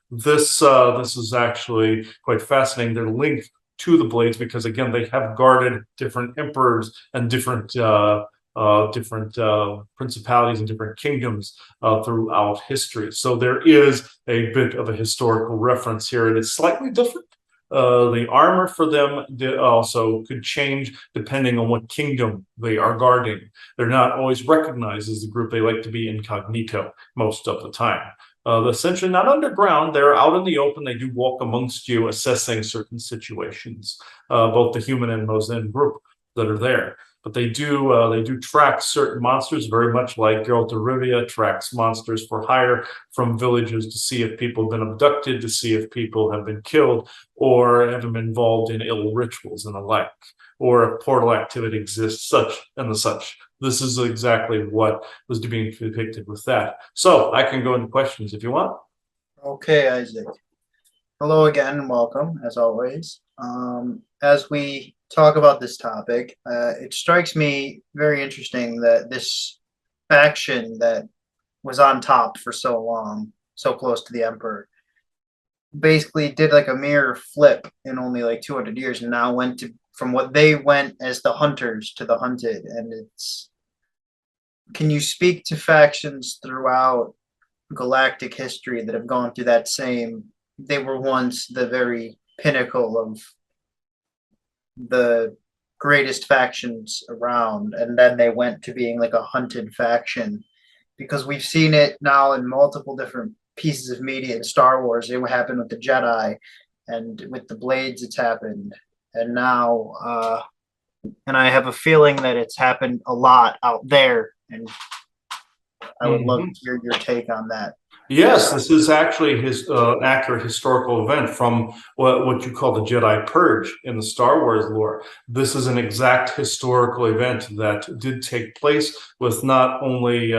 S1: This is actually quite fascinating. They're linked to the Blades because again they have guarded different emperors and different principalities and different kingdoms throughout history. So there is a bit of a historical reference here, and it's slightly different. The armor for them also could change depending on what kingdom they are guarding. They're not always recognized as the group. They like to be incognito most of the time. Essentially not underground. They're out in the open. They do walk amongst you, assessing certain situations, both the human and Mosen group that are there. But they do track certain monsters, very much like Geralt of Rivia tracks monsters for hire from villages to see if people have been abducted, to see if people have been killed, or have been involved in ill rituals and the like, or if portal activity exists, such and the such. This is exactly what was being depicted with that. So I can go into questions if you want.
S2: Okay, Isaac. Hello again and welcome, as always. As we talk about this topic, it strikes me very interesting that this faction that was on top for so long, so close to the Emperor, basically did like a mirror flip in only like 200 years and now went to from what they went as the hunters to the hunted. And it's, can you speak to factions throughout galactic history that have gone through that same, they were once the very pinnacle of the greatest factions around, and then they went to being like a hunted faction? Because we've seen it now in multiple different pieces of media. In Star Wars, it happened with the Jedi, and with the Blades, it's happened, and now, and I have a feeling that it's happened a lot out there, and I would love to hear your take on that.
S1: Yes, this is actually his accurate historical event from what you call the Jedi Purge in the Star Wars lore. This is an exact historical event that did take place with not only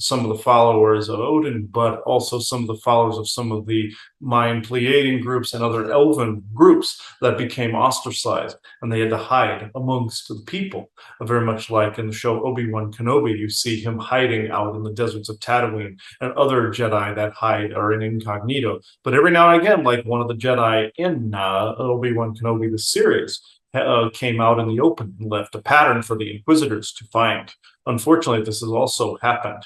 S1: some of the followers of Odin, but also some of the followers of some of the Mayan Pleiadian groups and other elven groups that became ostracized, and they had to hide amongst the people. Very much like in the show Obi-Wan Kenobi, you see him hiding out in the deserts of Tatooine, and other Jedi that hide are in incognito. But every now and again, like one of the Jedi in Obi-Wan Kenobi, the series, came out in the open and left a pattern for the Inquisitors to find. Unfortunately, this has also happened.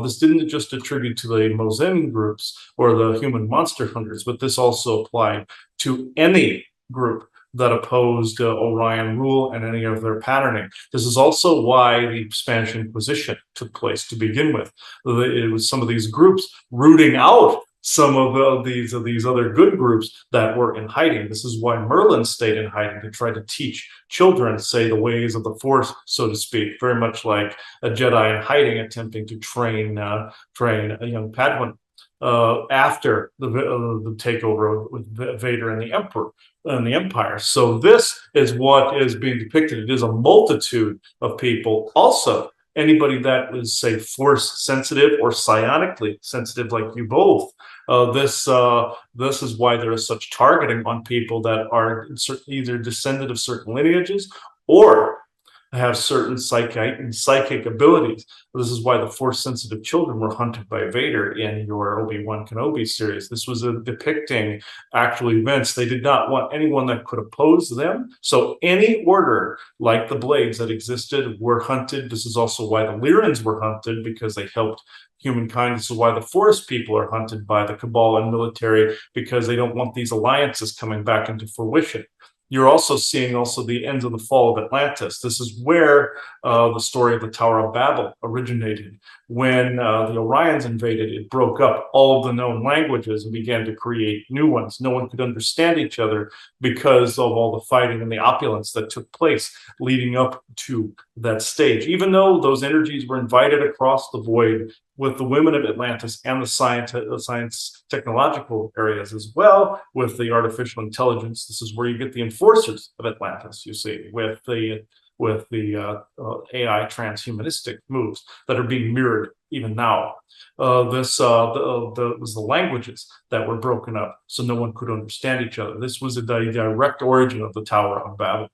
S1: This didn't just attribute to the Mosen groups or the human monster hunters, but this also applied to any group that opposed Orion rule and any of their patterning. This is also why the Spanish Inquisition took place to begin with. It was some of these groups rooting out some of these other good groups that were in hiding. This is why Merlin stayed in hiding, to try to teach children, say, the ways of the Force, so to speak, very much like a Jedi in hiding, attempting to train a young Padawan. After the takeover with Vader and the Emperor and the Empire. So this is what is being depicted. It is a multitude of people. Also, anybody that is, say, force sensitive or psionically sensitive, like you both. This is why there is such targeting on people that are either descended of certain lineages or have certain psychic abilities. This is why the Force-sensitive children were hunted by Vader in your Obi-Wan Kenobi series. This was depicting actual events. They did not want anyone that could oppose them. So any order, like the Blades that existed, were hunted. This is also why the Lyrans were hunted, because they helped humankind. This is why the Forest people are hunted by the Cabal and military, because they don't want these alliances coming back into fruition. You're also seeing the ends of the fall of Atlantis. This is where the story of the Tower of Babel originated. When the Orions invaded, it broke up all of the known languages and began to create new ones. No one could understand each other because of all the fighting and the opulence that took place leading up to that stage. Even though those energies were invited across the void with the women of Atlantis and the science technological areas, as well with the artificial intelligence. This is where you get the enforcers of Atlantis, you see, with the AI transhumanistic moves that are being mirrored even now. This was the languages that were broken up, so no one could understand each other. This was a direct origin of the Tower of Babel.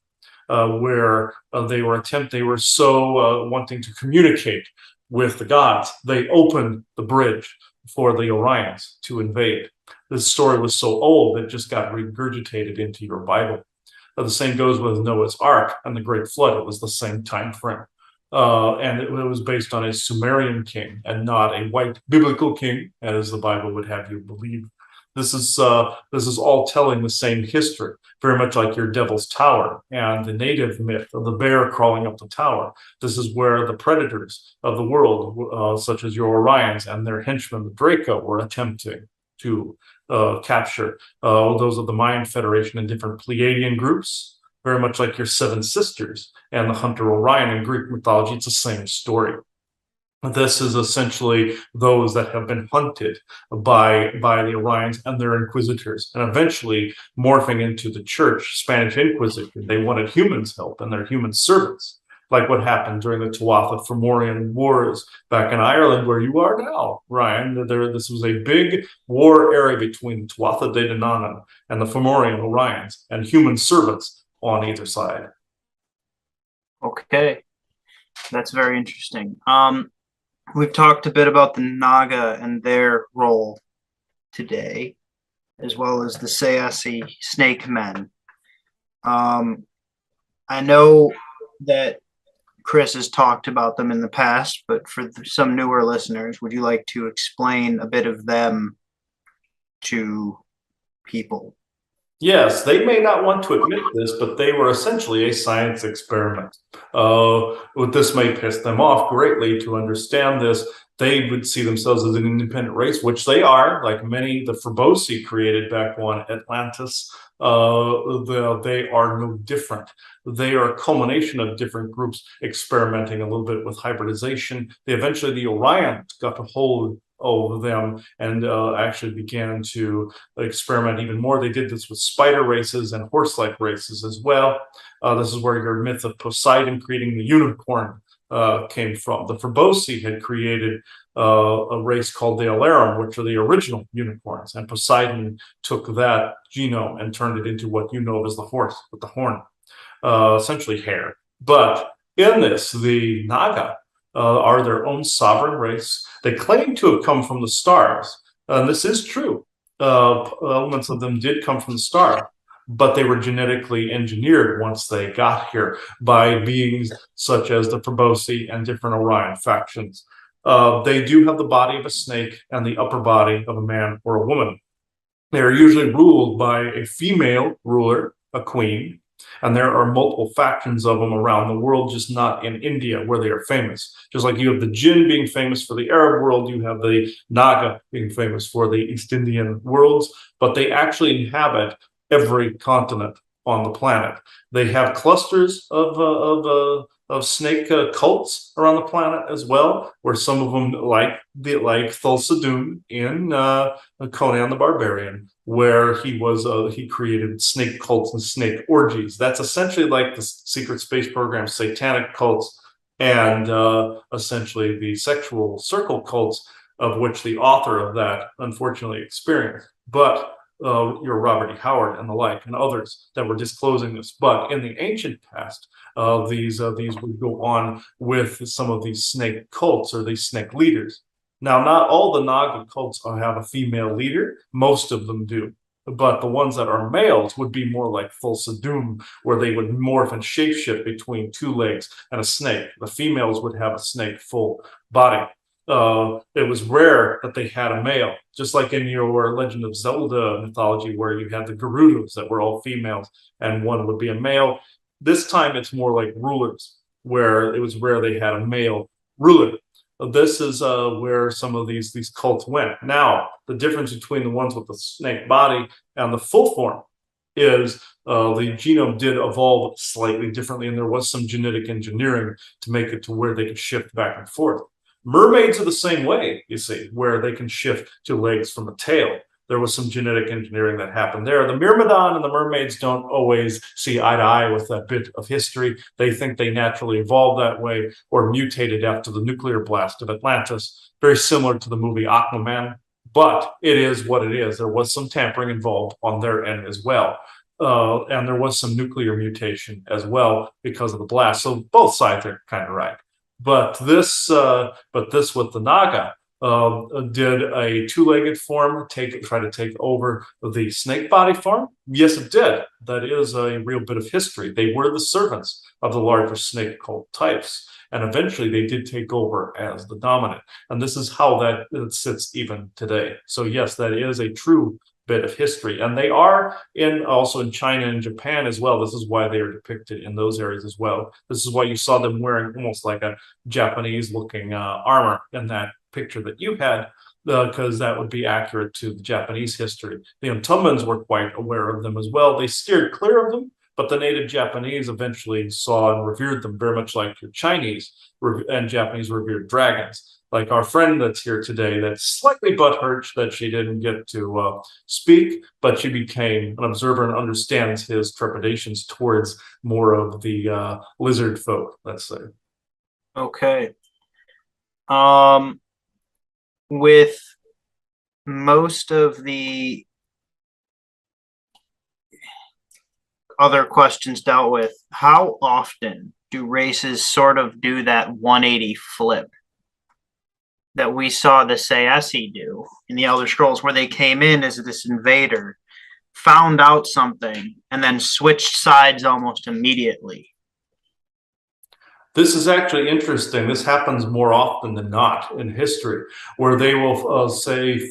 S1: Where they were so wanting to communicate with the gods, they opened the bridge for the Orions to invade. This story was so old, it just got regurgitated into your Bible. The same goes with Noah's Ark and the Great Flood. It was the same time frame. And it was based on a Sumerian king and not a white biblical king, as the Bible would have you believe. This is all telling the same history, very much like your Devil's Tower and the native myth of the bear crawling up the tower. This is where the predators of the world, such as your Orions and their henchmen, the Draco, were attempting to capture those of the Mayan Federation and different Pleiadian groups, very much like your Seven Sisters and the Hunter Orion in Greek mythology. It's the same story. This is essentially those that have been hunted by the Orions and their inquisitors, and eventually morphing into the church, Spanish Inquisition. They wanted humans' help and their human servants, like what happened during the Tuatha Fomorian Wars back in Ireland, where you are now, Ryan. This was a big war area between Tuatha De Danann and the Fomorian Orions, and human servants on either side.
S2: Okay, that's very interesting. We've talked a bit about the Naga and their role today, as well as the Sayasi Snake Men. I know that Chris has talked about them in the past, but for some newer listeners, would you like to explain a bit of them to people?
S1: Yes, they may not want to admit this, but they were essentially a science experiment. This may piss them off greatly to understand this. They would see themselves as an independent race, which they are, like many the Forbosi created back on Atlantis. They are no different. They are a culmination of different groups experimenting a little bit with hybridization. Eventually, the Orions got a hold of them and actually began to experiment even more. They did this with spider races and horse-like races as well. This is where your myth of Poseidon creating the unicorn came from. The Forbosi had created a race called the Alarum, which are the original unicorns, and Poseidon took that genome and turned it into what you know as the horse with the horn, essentially hair. But in this, the Naga are their own sovereign race. They claim to have come from the stars, and this is true. Elements of them did come from the star, but they were genetically engineered once they got here by beings such as the Forbosi and different Orion factions. They do have the body of a snake and the upper body of a man or a woman. They are usually ruled by a female ruler a queen. And there are multiple factions of them around the world, just not in India where they are famous. Just like you have the Jinn being famous for the Arab world, you have the Naga being famous for the East Indian worlds, but they actually inhabit every continent on the planet. They have clusters of snake cults around the planet as well, where some of them like Thulsa Doom in Conan the Barbarian, where he created snake cults and snake orgies. That's essentially like the secret space program's satanic cults and essentially the sexual circle cults, of which the author of that unfortunately experienced. But your Robert E. Howard and the like, and others that were disclosing this. But in the ancient past, these would go on with some of these snake cults or these snake leaders. Now, not all the Naga cults have a female leader. Most of them do. But the ones that are males would be more like Thulsa Doom, where they would morph and shapeshift between two legs and a snake. The females would have a snake full body. It was rare that they had a male, just like in your Legend of Zelda mythology, where you had the Gerudos that were all females and one would be a male. This time it's more like rulers, where it was rare they had a male ruler. This is where some of these cults went. Now, the difference between the ones with the snake body and the full form is the genome did evolve slightly differently, and there was some genetic engineering to make it to where they could shift back and forth. Mermaids are the same way, you see, where they can shift to legs from a tail. There was some genetic engineering that happened there. The Myrmidon and the mermaids don't always see eye to eye with that bit of history. They think they naturally evolved that way or mutated after the nuclear blast of Atlantis, very similar to the movie Aquaman. But it is what it is. There was some tampering involved on their end as well. And there was some nuclear mutation as well because of the blast. So both sides are kind of right. But this with the Naga did a two-legged form try to take over the snake body form? Yes, it did. That is a real bit of history. They were the servants of the larger snake cult types, and eventually they did take over as the dominant. And this is how that sits even today. So yes, that is a true bit of history, and they are also in China and Japan as well. This is why they are depicted in those areas as well. This is why you saw them wearing almost like a Japanese looking armor in that picture that you had, because that would be accurate to the Japanese history. The Untumans were quite aware of them as well. They steered clear of them, but the native Japanese eventually saw and revered them, very much like your Chinese and Japanese revered dragons. Like our friend that's here today, that's slightly butthurt that she didn't get to speak, but she became an observer and understands his trepidations towards more of the lizard folk, let's say.
S2: Okay. With most of the other questions dealt with, how often do races sort of do that 180 flip that we saw the Sayesi do in the Elder Scrolls, where they came in as this invader, found out something, and then switched sides almost immediately?
S1: This is actually interesting. This happens more often than not in history, where they will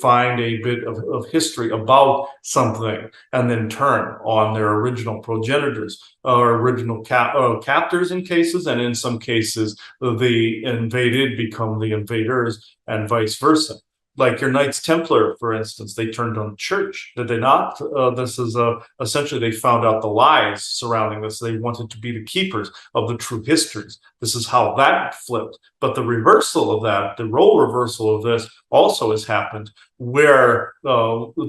S1: find a bit of history about something and then turn on their original progenitors or original captors in cases, and in some cases, the invaded become the invaders and vice versa. Like your Knights Templar, for instance, they turned on the church, did they not? This is essentially they found out the lies surrounding this. They wanted to be the keepers of the true histories. This is how that flipped. But the reversal of that, the role reversal of this also has happened, where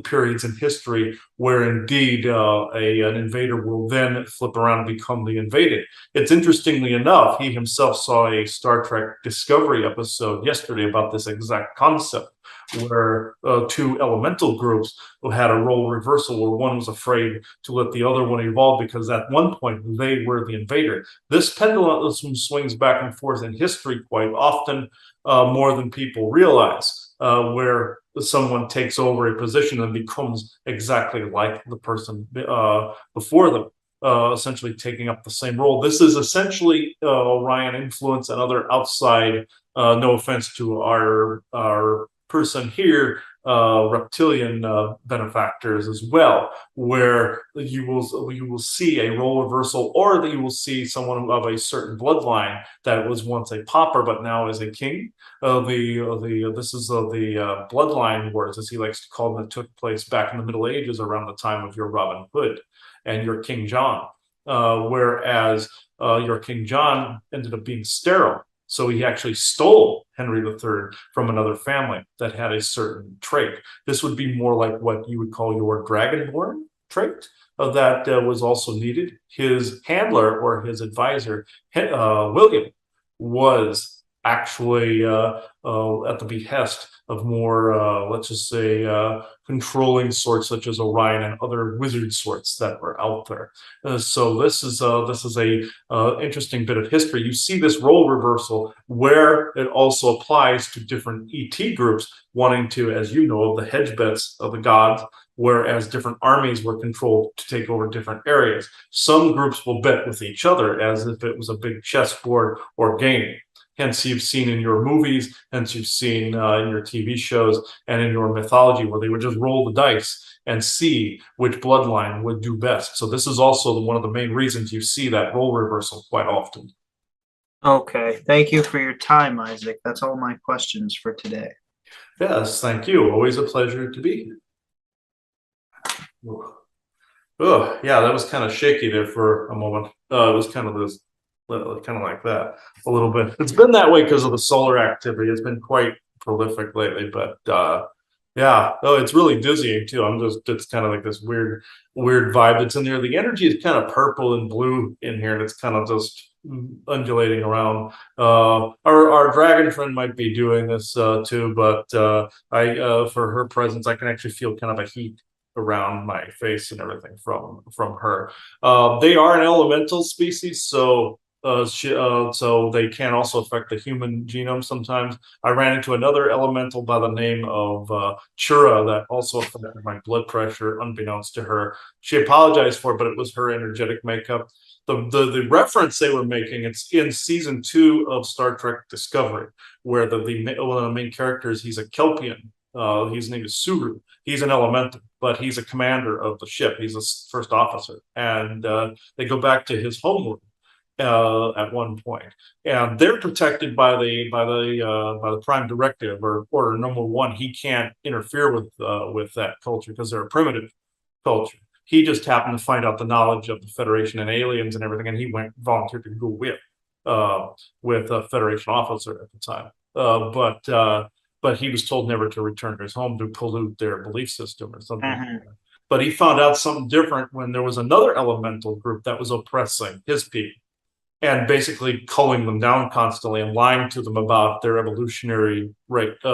S1: periods in history where indeed an invader will then flip around and become the invaded. It's interestingly enough, he himself saw a Star Trek Discovery episode yesterday about this exact concept, where two elemental groups who had a role reversal, where one was afraid to let the other one evolve because at one point they were the invader. This pendulum swings back and forth in history quite often, more than people realize, where someone takes over a position and becomes exactly like the person before them. Essentially taking up the same role. This is essentially Orion influence and other outside, no offense to our person here, reptilian benefactors as well, where you will see a role reversal, or that you will see someone of a certain bloodline that was once a pauper but now is a king. This is the bloodline wars, as he likes to call them, that took place back in the Middle Ages around the time of your Robin Hood and your King John. Whereas your King John ended up being sterile. So he actually stole Henry III from another family that had a certain trait. This would be more like what you would call your dragonborn trait that was also needed. His handler or his advisor, William, was actually at the behest of more, let's just say, controlling sorts such as Orion and other wizard sorts that were out there. So this is a interesting bit of history. You see this role reversal where it also applies to different ET groups wanting to, as you know, the hedge bets of the gods, whereas different armies were controlled to take over different areas. Some groups will bet with each other as if it was a big chessboard or game. Hence, you've seen in your movies, hence you've seen in your TV shows and in your mythology, where they would just roll the dice and see which bloodline would do best. So this is also one of the main reasons you see that role reversal quite often.
S2: Okay. Thank you for your time, Isaac. That's all my questions for today.
S1: Yes, thank you. Always a pleasure to be here. Oh, yeah, that was kind of shaky there for a moment. It was kind of this, kind of like that a little bit. It's been that way because of the solar activity. It's been quite prolific lately, but yeah, oh, it's really dizzying too. It's kind of like this weird vibe that's in there. The energy is kind of purple and blue in here, and it's kind of just undulating around. Our dragon friend might be doing this too, but for her presence, I can actually feel kind of a heat around my face and everything from her. They are an elemental species, so so they can also affect the human genome sometimes. I ran into another elemental by the name of Chura that also affected my blood pressure, unbeknownst to her. She apologized for it, but it was her energetic makeup. The reference they were making, it's in season 2 of Star Trek Discovery, where one of the main characters, he's a Kelpian. His name is Suru. He's an elemental, but he's a commander of the ship. He's a first officer, and they go back to his homeworld at one point, and they're protected by the Prime Directive or Order Number 1. He can't interfere with that culture because they're a primitive culture. He just happened to find out the knowledge of the Federation and aliens and everything, and he volunteered to go with a Federation officer at the time. But he was told never to return to his home to pollute their belief system or something.
S2: Mm-hmm.
S1: But he found out something different when there was another elemental group that was oppressing his people and basically culling them down constantly and lying to them about their evolutionary traits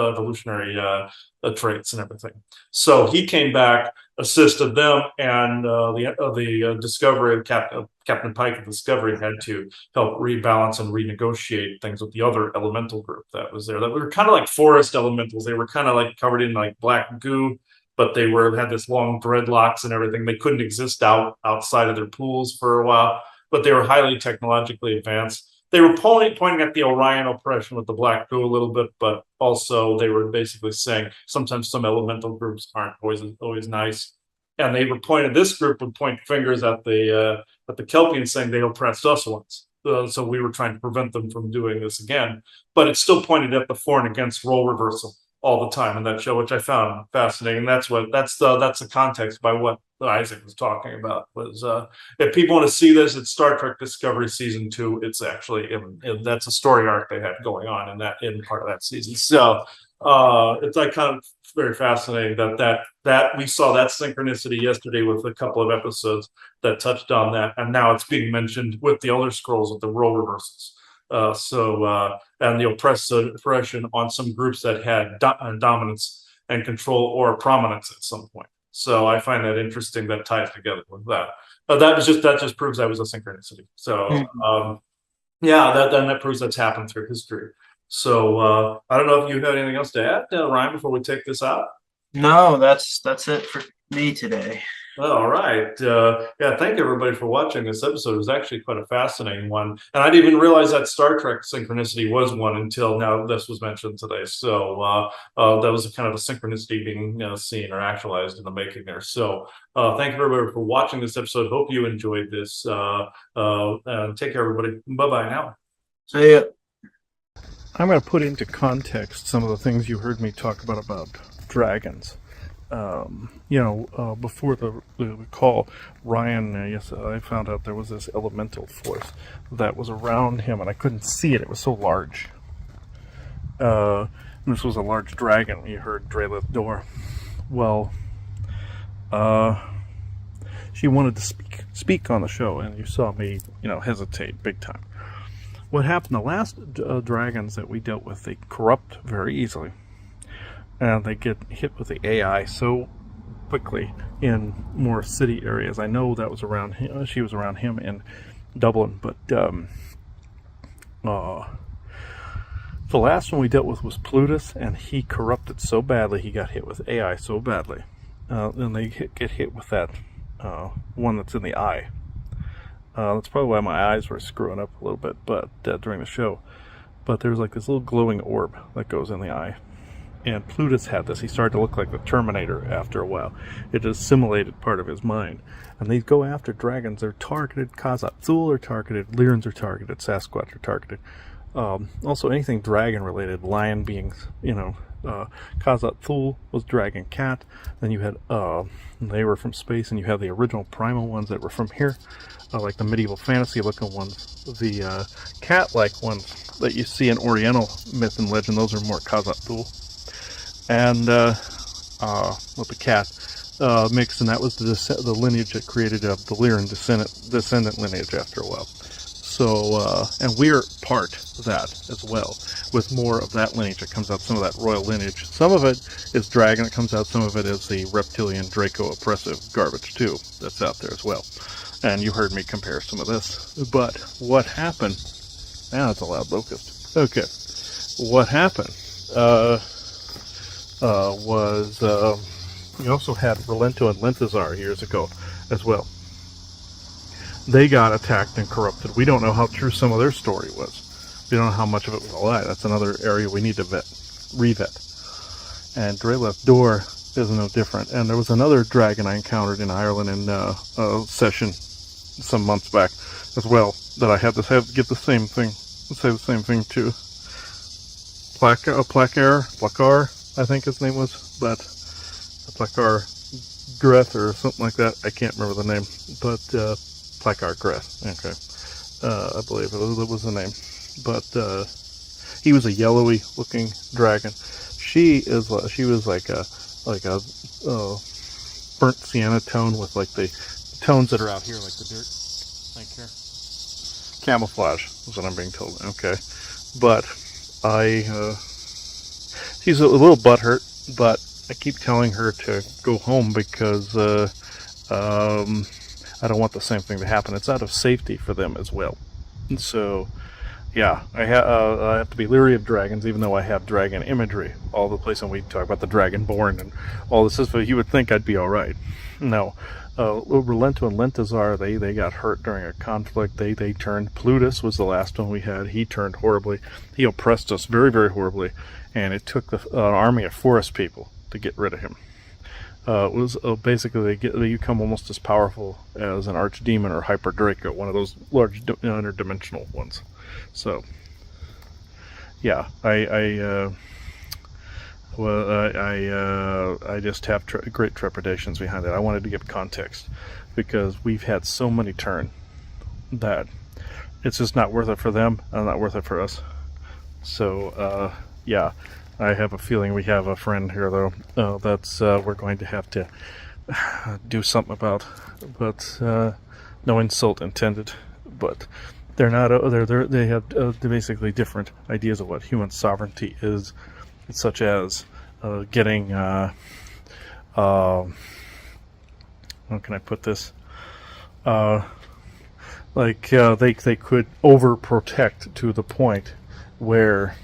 S1: and everything. So he came back, assisted them, and the Discovery of Captain Pike of Discovery had to help rebalance and renegotiate things with the other elemental group that was there. That were kind of like forest elementals. They were kind of like covered in like black goo, but they had this long dreadlocks and everything. They couldn't exist outside of their pools for a while, but they were highly technologically advanced. They were pointing at the Orion oppression with the black goo a little bit, but also they were basically saying sometimes some elemental groups aren't always nice. And this group would point fingers at the Kelpians, saying they oppressed us once. So we were trying to prevent them from doing this again. But it still pointed at the for and against role reversal all the time in that show, which I found fascinating. That's the context by what Isaac was talking about. Was if people want to see this, it's Star Trek Discovery season 2. It's actually that's a story arc they had going on in part of that season. So it's like kind of very fascinating that we saw that synchronicity yesterday with a couple of episodes that touched on that, and now it's being mentioned with the Elder Scrolls with the role reversals. And the oppression on some groups that had dominance and control or prominence at some point. So I find that interesting. That ties together with that. That just proves that was a synchronicity. So yeah, that proves that's happened through history. So I don't know if you had anything else to add, Ryan, before we take this out.
S2: No, that's it for me today.
S1: All right. Yeah, thank everybody for watching this episode. It was actually quite a fascinating one. And I didn't even realize that Star Trek synchronicity was one until now this was mentioned today. So that was a kind of a synchronicity being seen or actualized in the making there. So thank you everybody for watching this episode. Hope you enjoyed this. Take care, everybody. Bye-bye now.
S2: See ya.
S3: I'm going to put into context some of the things you heard me talk about dragons. Before the call, Ryan, yes, I found out there was this elemental force that was around him, and I couldn't see it. It was so large. This was a large dragon. You heard Drelith Door. Well, she wanted to speak on the show, and you saw me, hesitate big time. What happened, the last dragons that we dealt with, they corrupt very easily. And they get hit with the AI so quickly in more city areas. I know that was around him. She was around him in Dublin, but the last one we dealt with was Plutus, and he corrupted so badly. He got hit with AI so badly. Then they get hit with that one that's in the eye. That's probably why my eyes were screwing up a little bit, but during the show. But there's like this little glowing orb that goes in the eye. And Plutus had this. He started to look like the Terminator after a while. It assimilated part of his mind. And they go after dragons. They're targeted. Khazad-Thul are targeted. Lyrans are targeted. Sasquatch are targeted. Also, anything dragon related. Lion beings, Khazad-Thul was dragon cat. Then you had, they were from space. And you have the original primal ones that were from here. Like the medieval fantasy looking ones. The cat-like ones that you see in Oriental myth and legend. Those are more Khazad-Thul. And with the cat mixed, and that was the lineage that created the Lyran descendant lineage after a while. So, and we're part of that as well, with more of that lineage that comes out, some of that royal lineage. Some of it is dragon that comes out, some of it is the reptilian Draco oppressive garbage too, that's out there as well. And you heard me compare some of this. But what happened, now it's a loud locust. Okay, what happened, was you also had Relento and Lentazar years ago as well. They got attacked and corrupted. We don't know how true some of their story was. We don't know how much of it was a lie. That's another area we need to revet. And Drelith Door is no different. And there was another dragon I encountered in Ireland in a session some months back as well that I had to get the same thing. Say the same thing too. Placar, I think his name was, but Placar Greth or something like that. I can't remember the name, but Placar Greth. Okay, I believe it was the name. But he was a yellowy-looking dragon. She was like a burnt sienna tone with like the tones that are out here, like the dirt. Like here, camouflage is what I'm being told. Okay, but she's a little butthurt, but I keep telling her to go home because I don't want the same thing to happen. It's out of safety for them as well. And so, yeah, I have to be leery of dragons, even though I have dragon imagery. All the place when we talk about the Dragonborn and all this is, you would think I'd be all right. No. Relento and Lentazar, they got hurt during a conflict. They turned. Plutus was the last one we had. He turned horribly. He oppressed us very, very horribly. And it took an army of forest people to get rid of him. It was basically they become almost as powerful as an archdemon or Hyper Draco, one of those large interdimensional ones. So, yeah, I just have great trepidations behind that. I wanted to give context because we've had so many turn that it's just not worth it for them and not worth it for us. So, yeah, I have a feeling we have a friend here, though, that's we're going to have to do something about. But no insult intended. But they're not. They have basically different ideas of what human sovereignty is, such as getting. How can I put this? They could overprotect to the point where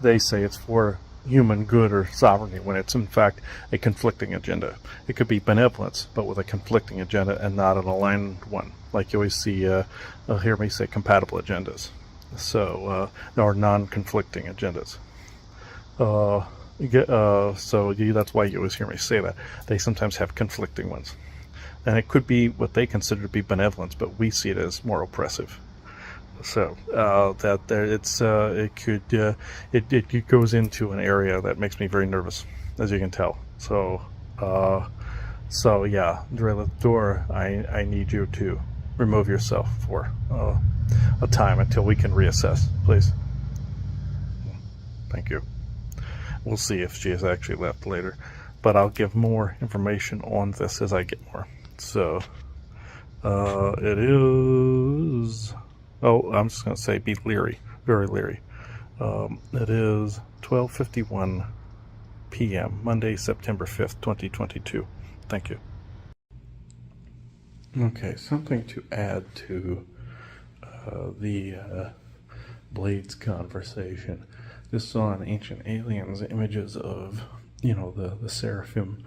S3: they say it's for human good or sovereignty when it's in fact a conflicting agenda. It could be benevolence, but with a conflicting agenda and not an aligned one. Like you always see, hear me say compatible agendas. So, or non-conflicting agendas. That's why you always hear me say that. They sometimes have conflicting ones. And it could be what they consider to be benevolence, but we see it as more oppressive. So it goes into an area that makes me very nervous, as you can tell. So yeah, Drelator, I need you to remove yourself for a time until we can reassess, please. Thank you. We'll see if she has actually left later, but I'll give more information on this as I get more. So it is. Oh, I'm just going to say be leery, very leery. It is 12:51 p.m. Monday, September 5th, 2022. Thank you. Okay, something to add to the Blades conversation. This saw in Ancient Aliens images of, the seraphim,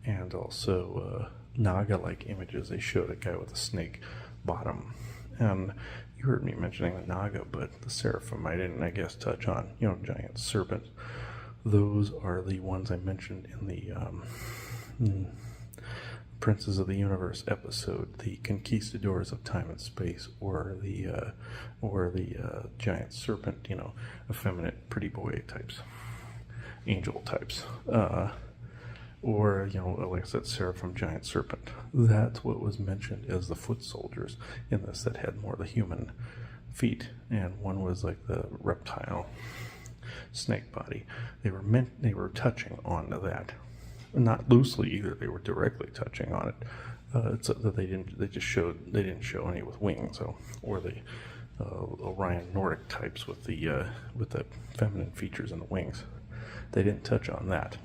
S3: and also Naga-like images. They showed a guy with a snake bottom. And you heard me mentioning the Naga, but the seraphim I didn't, I guess, touch on. Giant serpent. Those are the ones I mentioned in the Princes of the Universe episode, the conquistadors of time and space, or the giant serpent, effeminate pretty boy types, angel types, or like I said, seraphim, giant serpent. That's what was mentioned as the foot soldiers in this that had more of the human feet, and one was like the reptile snake body. They were touching on that. Not loosely either. They were directly touching on it. It's that they didn't show any with wings, or the Orion Nordic types with the feminine features in the wings. They didn't touch on that,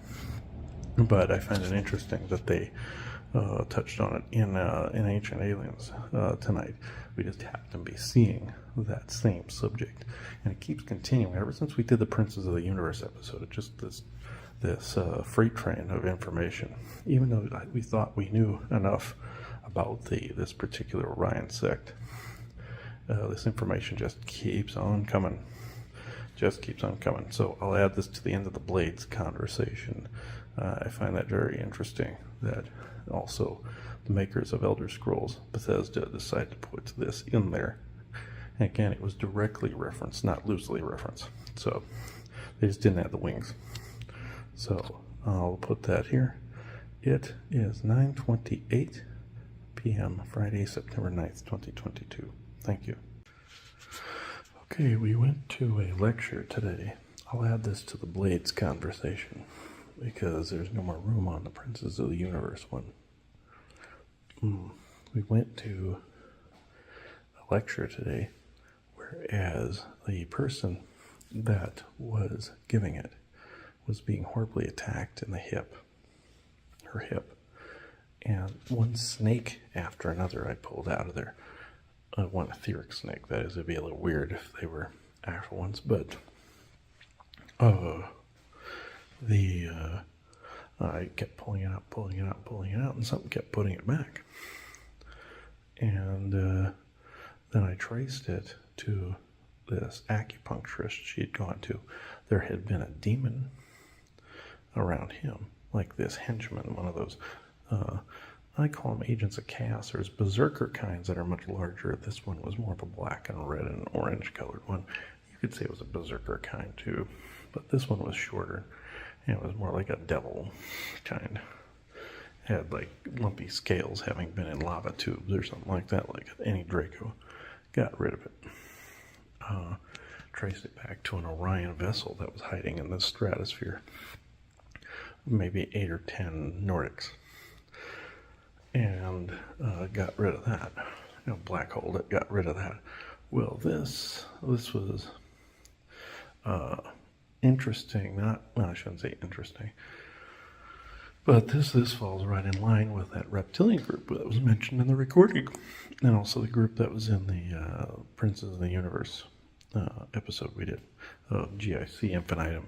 S3: but I find it interesting that they touched on it in Ancient Aliens tonight. We just happen to be seeing that same subject, and it keeps continuing ever since we did the Princes of the Universe episode. It just this freight train of information, even though we thought we knew enough about this particular Orion sect. This information just keeps on coming. So I'll add this to the end of the Blades conversation. I find that very interesting that also the makers of Elder Scrolls, Bethesda, decided to put this in there. And again, it was directly referenced, not loosely referenced. So they just didn't have the wings. So I'll put that here. It is 9:28 p.m. Friday, September 9th, 2022. Thank you. Okay, we went to a lecture today. I'll add this to the Blades conversation because there's no more room on the Princes of the Universe one. We went to a lecture today, whereas the person that was giving it was being horribly attacked in the hip, her hip, and one snake after another I pulled out of there. One etheric snake, that is. It'd be a little weird if they were actual ones, but I kept pulling it out, and something kept putting it back. And then I traced it to this acupuncturist she had gone to. There had been a demon around him, like this henchman, one of those, I call them agents of chaos. There's berserker kinds that are much larger. This one was more of a black and red and orange colored one. You could say it was a berserker kind too, but this one was shorter, and it was more like a devil kind. It had like lumpy scales, having been in lava tubes or something like that, like any Draco. Got rid of it. Traced it back to an Orion vessel that was hiding in the stratosphere. Maybe 8 or 10 Nordics. And got rid of that. Black hole that got rid of that. Well, this was interesting. I shouldn't say interesting. But this falls right in line with that reptilian group that was mentioned in the recording. And also the group that was in the Princes of the Universe episode we did of GIC Infinitum.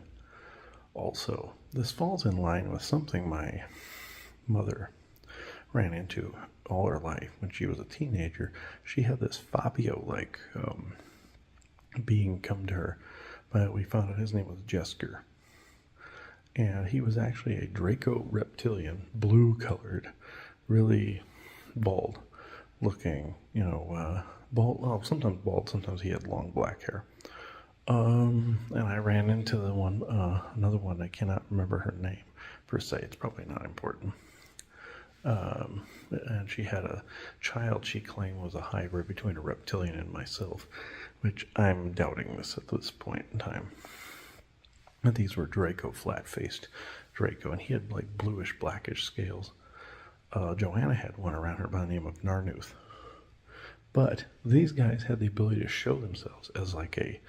S3: Also, this falls in line with something my mother ran into all her life when she was a teenager. She had this Fabio-like being come to her, but we found out his name was Jesker. And he was actually a Draco reptilian, blue-colored, really bald looking, bald, well, sometimes bald, sometimes he had long black hair. And I ran into another one, I cannot remember her name per se, it's probably not important. And she had a child she claimed was a hybrid between a reptilian and myself, which I'm doubting this at this point in time. But these were Draco, flat-faced Draco, and he had like bluish, blackish scales. Joanna had one around her by the name of Narnuth. But these guys had the ability to show themselves as like a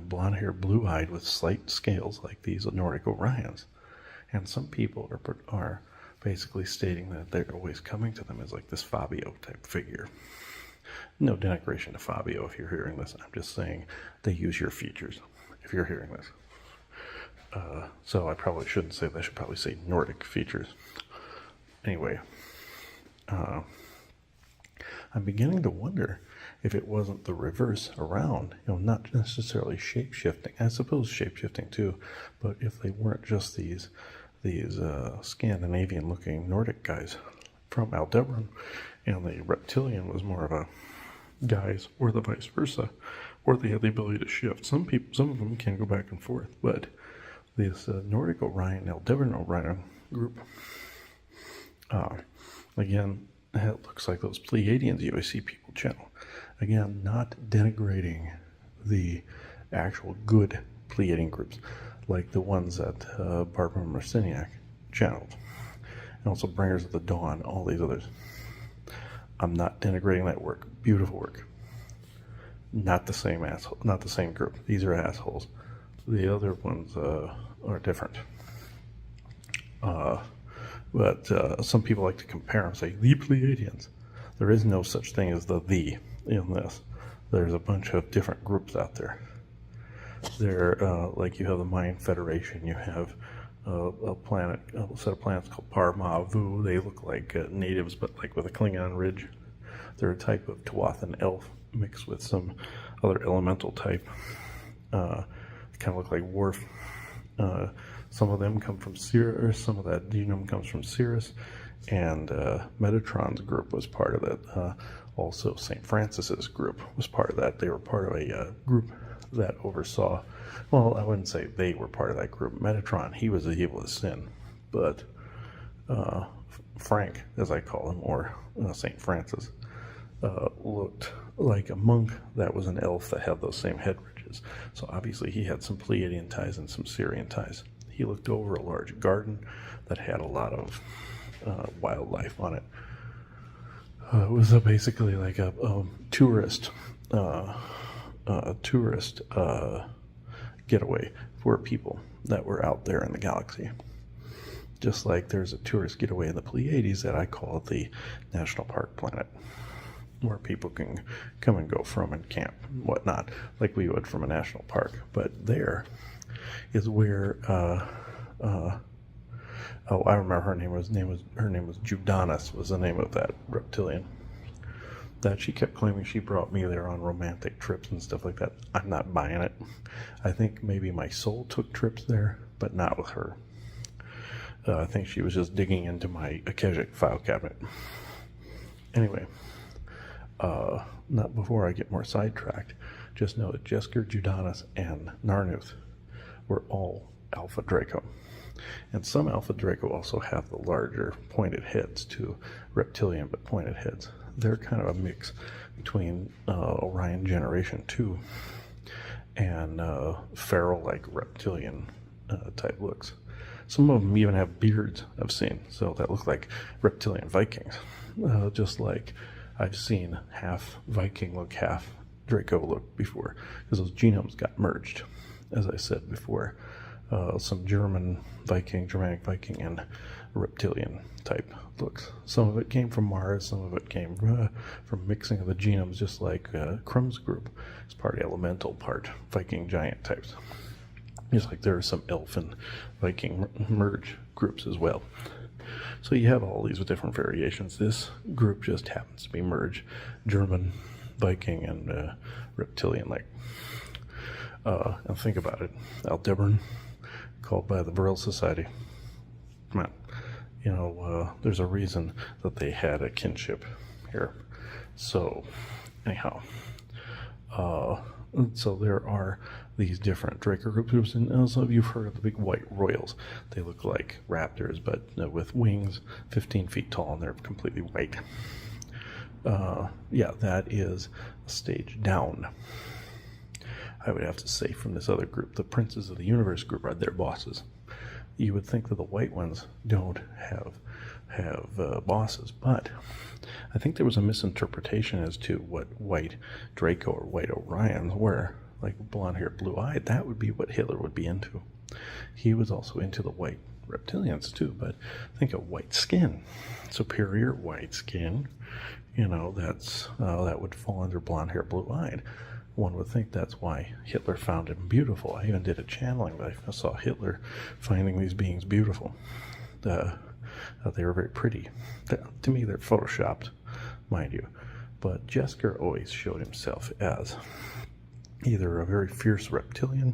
S3: blonde-haired, blue-eyed with slight scales like these Nordic Orions. And some people are basically stating that they're always coming to them as like this Fabio type figure. No denigration to Fabio if you're hearing this. I'm just saying they use your features if you're hearing this. So I probably shouldn't say that. I should probably say Nordic features. Anyway, I'm beginning to wonder if it wasn't the reverse around, not necessarily shape-shifting. I suppose shape-shifting too, but if they weren't just these Scandinavian-looking Nordic guys from Aldebaran, and the reptilian was more of a guys, or the vice versa, or they had the ability to shift. Some of them can go back and forth, but this Nordic Orion, Aldebaran Orion group, again, it looks like those Pleiadians you always see people channel. Again, not denigrating the actual good Pleiadian groups, like the ones that Barbara Marciniak channeled, and also Bringers of the Dawn, all these others. I'm not denigrating that work. Beautiful work. Not the same asshole, not the same group. These are assholes. The other ones are different. But some people like to compare and say, the Pleiadians. There is no such thing as the in this. There's a bunch of different groups out there. They're like you have the Mayan Federation, you have a set of planets called Parmavu. They look like natives, but like with a Klingon ridge. They're a type of Tuathan elf mixed with some other elemental type. They kind of look like Worf. Some of them come from Sirius, some of that genome comes from Sirius, and Metatron's group was part of that. Also, St. Francis's group was part of that. They were part of a group that oversaw, well, I wouldn't say they were part of that group. Metatron, he was the evil of sin, but Frank, as I call him, or St. Francis, looked like a monk that was an elf that had those same head ridges. So obviously he had some Pleiadian ties and some Syrian ties. He looked over a large garden that had a lot of wildlife on it. It was basically like a tourist getaway for people that were out there in the galaxy. Just like there's a tourist getaway in the Pleiades that I call the National Park Planet, where people can come and go from and camp and whatnot, like we would from a national park. But there is where I remember her name was Judanis was the name of that reptilian. That she kept claiming she brought me there on romantic trips and stuff like that. I'm not buying it. I think maybe my soul took trips there, but not with her. I think she was just digging into my Akashic file cabinet. Anyway, not before I get more sidetracked, just know that Jesker, Judanis, and Narnuth were all Alpha Draco. And some Alpha Draco also have the larger pointed heads too, reptilian but pointed heads. They're kind of a mix between Orion Generation 2 and feral-like reptilian type looks. Some of them even have beards, I've seen, so that look like reptilian Vikings. Just like I've seen half Viking look, half Draco look before, because those genomes got merged, as I said before. Some Germanic Viking, and reptilian type looks. Some of it came from Mars, some of it came from mixing of the genomes, just like Krum's group is part elemental, part Viking giant types. Just like there are some elf and Viking merge groups as well. So you have all these different variations. This group just happens to be merge, German, Viking, and reptilian. And think about it, Aldebaran, called by the Vril Society. Come on, there's a reason that they had a kinship here. So, anyhow, so there are these different Draco groups, and also you've heard of the big white royals. They look like raptors, but with wings 15 feet tall, and they're completely white. Yeah, that is a stage down. I would have to say from this other group, the Princes of the Universe group are their bosses. You would think that the white ones don't have bosses, but I think there was a misinterpretation as to what white Draco or white Orions were. Like blonde hair, blue eyed, that would be what Hitler would be into. He was also into the white reptilians too, but think of white skin, superior white skin. That would fall under blonde hair, blue eyed. One would think that's why Hitler found him beautiful. I even did a channeling. I saw Hitler finding these beings beautiful. They were very pretty. To me, they're photoshopped, mind you. But Jesker always showed himself as either a very fierce reptilian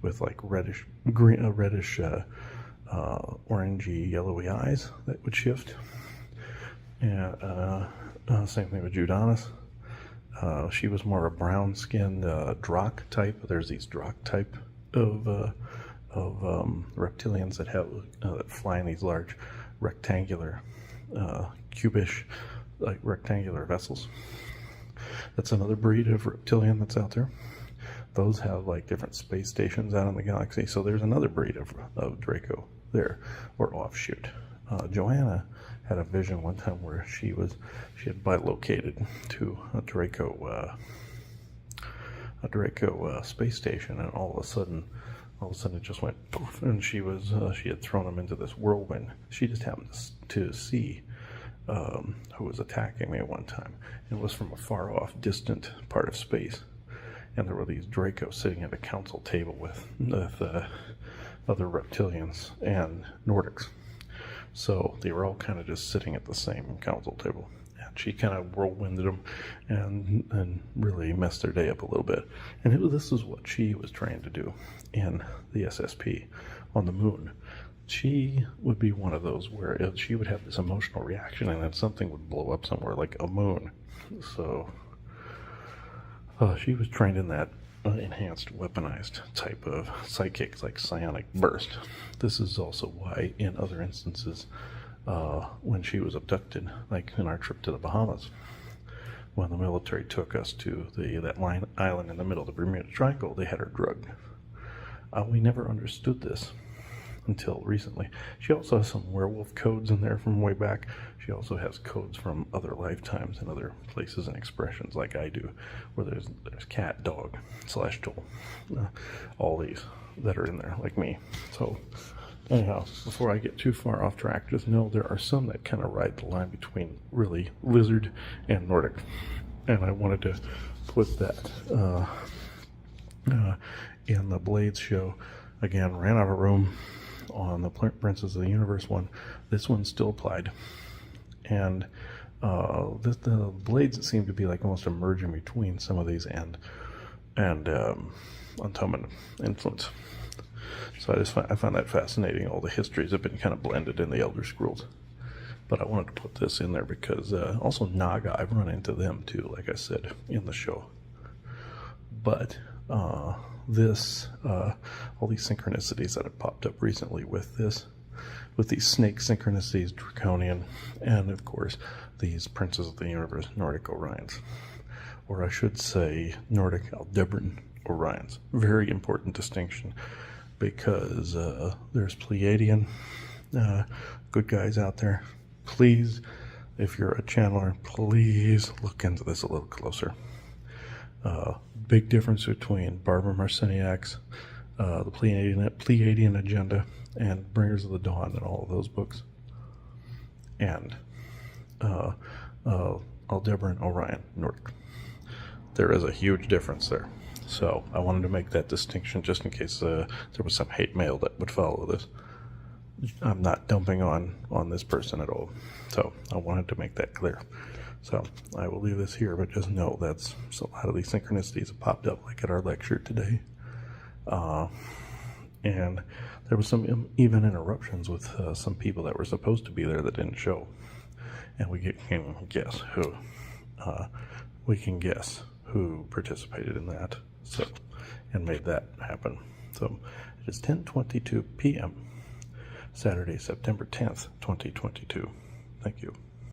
S3: with like reddish, orangey, yellowy eyes that would shift. And same thing with Judanis. She was more a brown-skinned Drak type. There's these Drak type of reptilians that fly in these large rectangular, cubish, like rectangular vessels. That's another breed of reptilian that's out there. Those have like different space stations out in the galaxy. So there's another breed of Draco there, or offshoot. Joanna had a vision one time where she had bilocated to a Draco space station, and all of a sudden it just went poof, and she had thrown him into this whirlwind. She just happened to see who was attacking me at one time. It was from a far off, distant part of space, and there were these Dracos sitting at a council table with other reptilians and Nordics. So they were all kind of just sitting at the same council table. And she kind of whirlwinded them and really messed their day up a little bit. And this is what she was trying to do in the SSP on the moon. She would be one of those where she would have this emotional reaction and then something would blow up somewhere like a moon. So she was trained in that enhanced weaponized type of psychic, like psionic burst. This is also why in other instances when she was abducted, like in our trip to the Bahamas, when the military took us to that island in the middle of the Bermuda Triangle, they had her drugged. We never understood this until recently. She also has some werewolf codes in there from way back. She also has codes from other lifetimes and other places and expressions like I do, where there's cat, dog, celestial, all these that are in there like me. So anyhow, before I get too far off track, just know there are some that kind of ride the line between really lizard and Nordic, and I wanted to put that in the Blades show. Again, ran out of room on the Princes of the Universe one. This one still applied, and the Blades seem to be like almost a merging between some of these and Untomen influence. So I found that fascinating. All the histories have been kind of blended in the Elder Scrolls, but I wanted to put this in there because also Naga, I've run into them too, like I said in the show. But all these synchronicities that have popped up recently with these snake synchronicities, Draconian, and of course these Princes of the Universe, Nordic Orions, or I should say Nordic Aldebaran Orions. Very important distinction, because there's Pleiadian good guys out there. Please, if you're a channeler, please look into this a little closer. Big difference between Barbara Marciniak's the Pleiadian Agenda and Bringers of the Dawn and all of those books, and Aldebaran Orion Nordic. There is a huge difference there. So I wanted to make that distinction just in case there was some hate mail that would follow this. I'm not dumping on this person at all. So I wanted to make that clear. So I will leave this here, but just know that's so a lot of these synchronicities have popped up, like at our lecture today. And there was some even interruptions with some people that were supposed to be there that didn't show. And we can guess who. We can guess who participated in that. So, and made that happen. So it is 10:22 p.m. Saturday, September 10th, 2022. Thank you.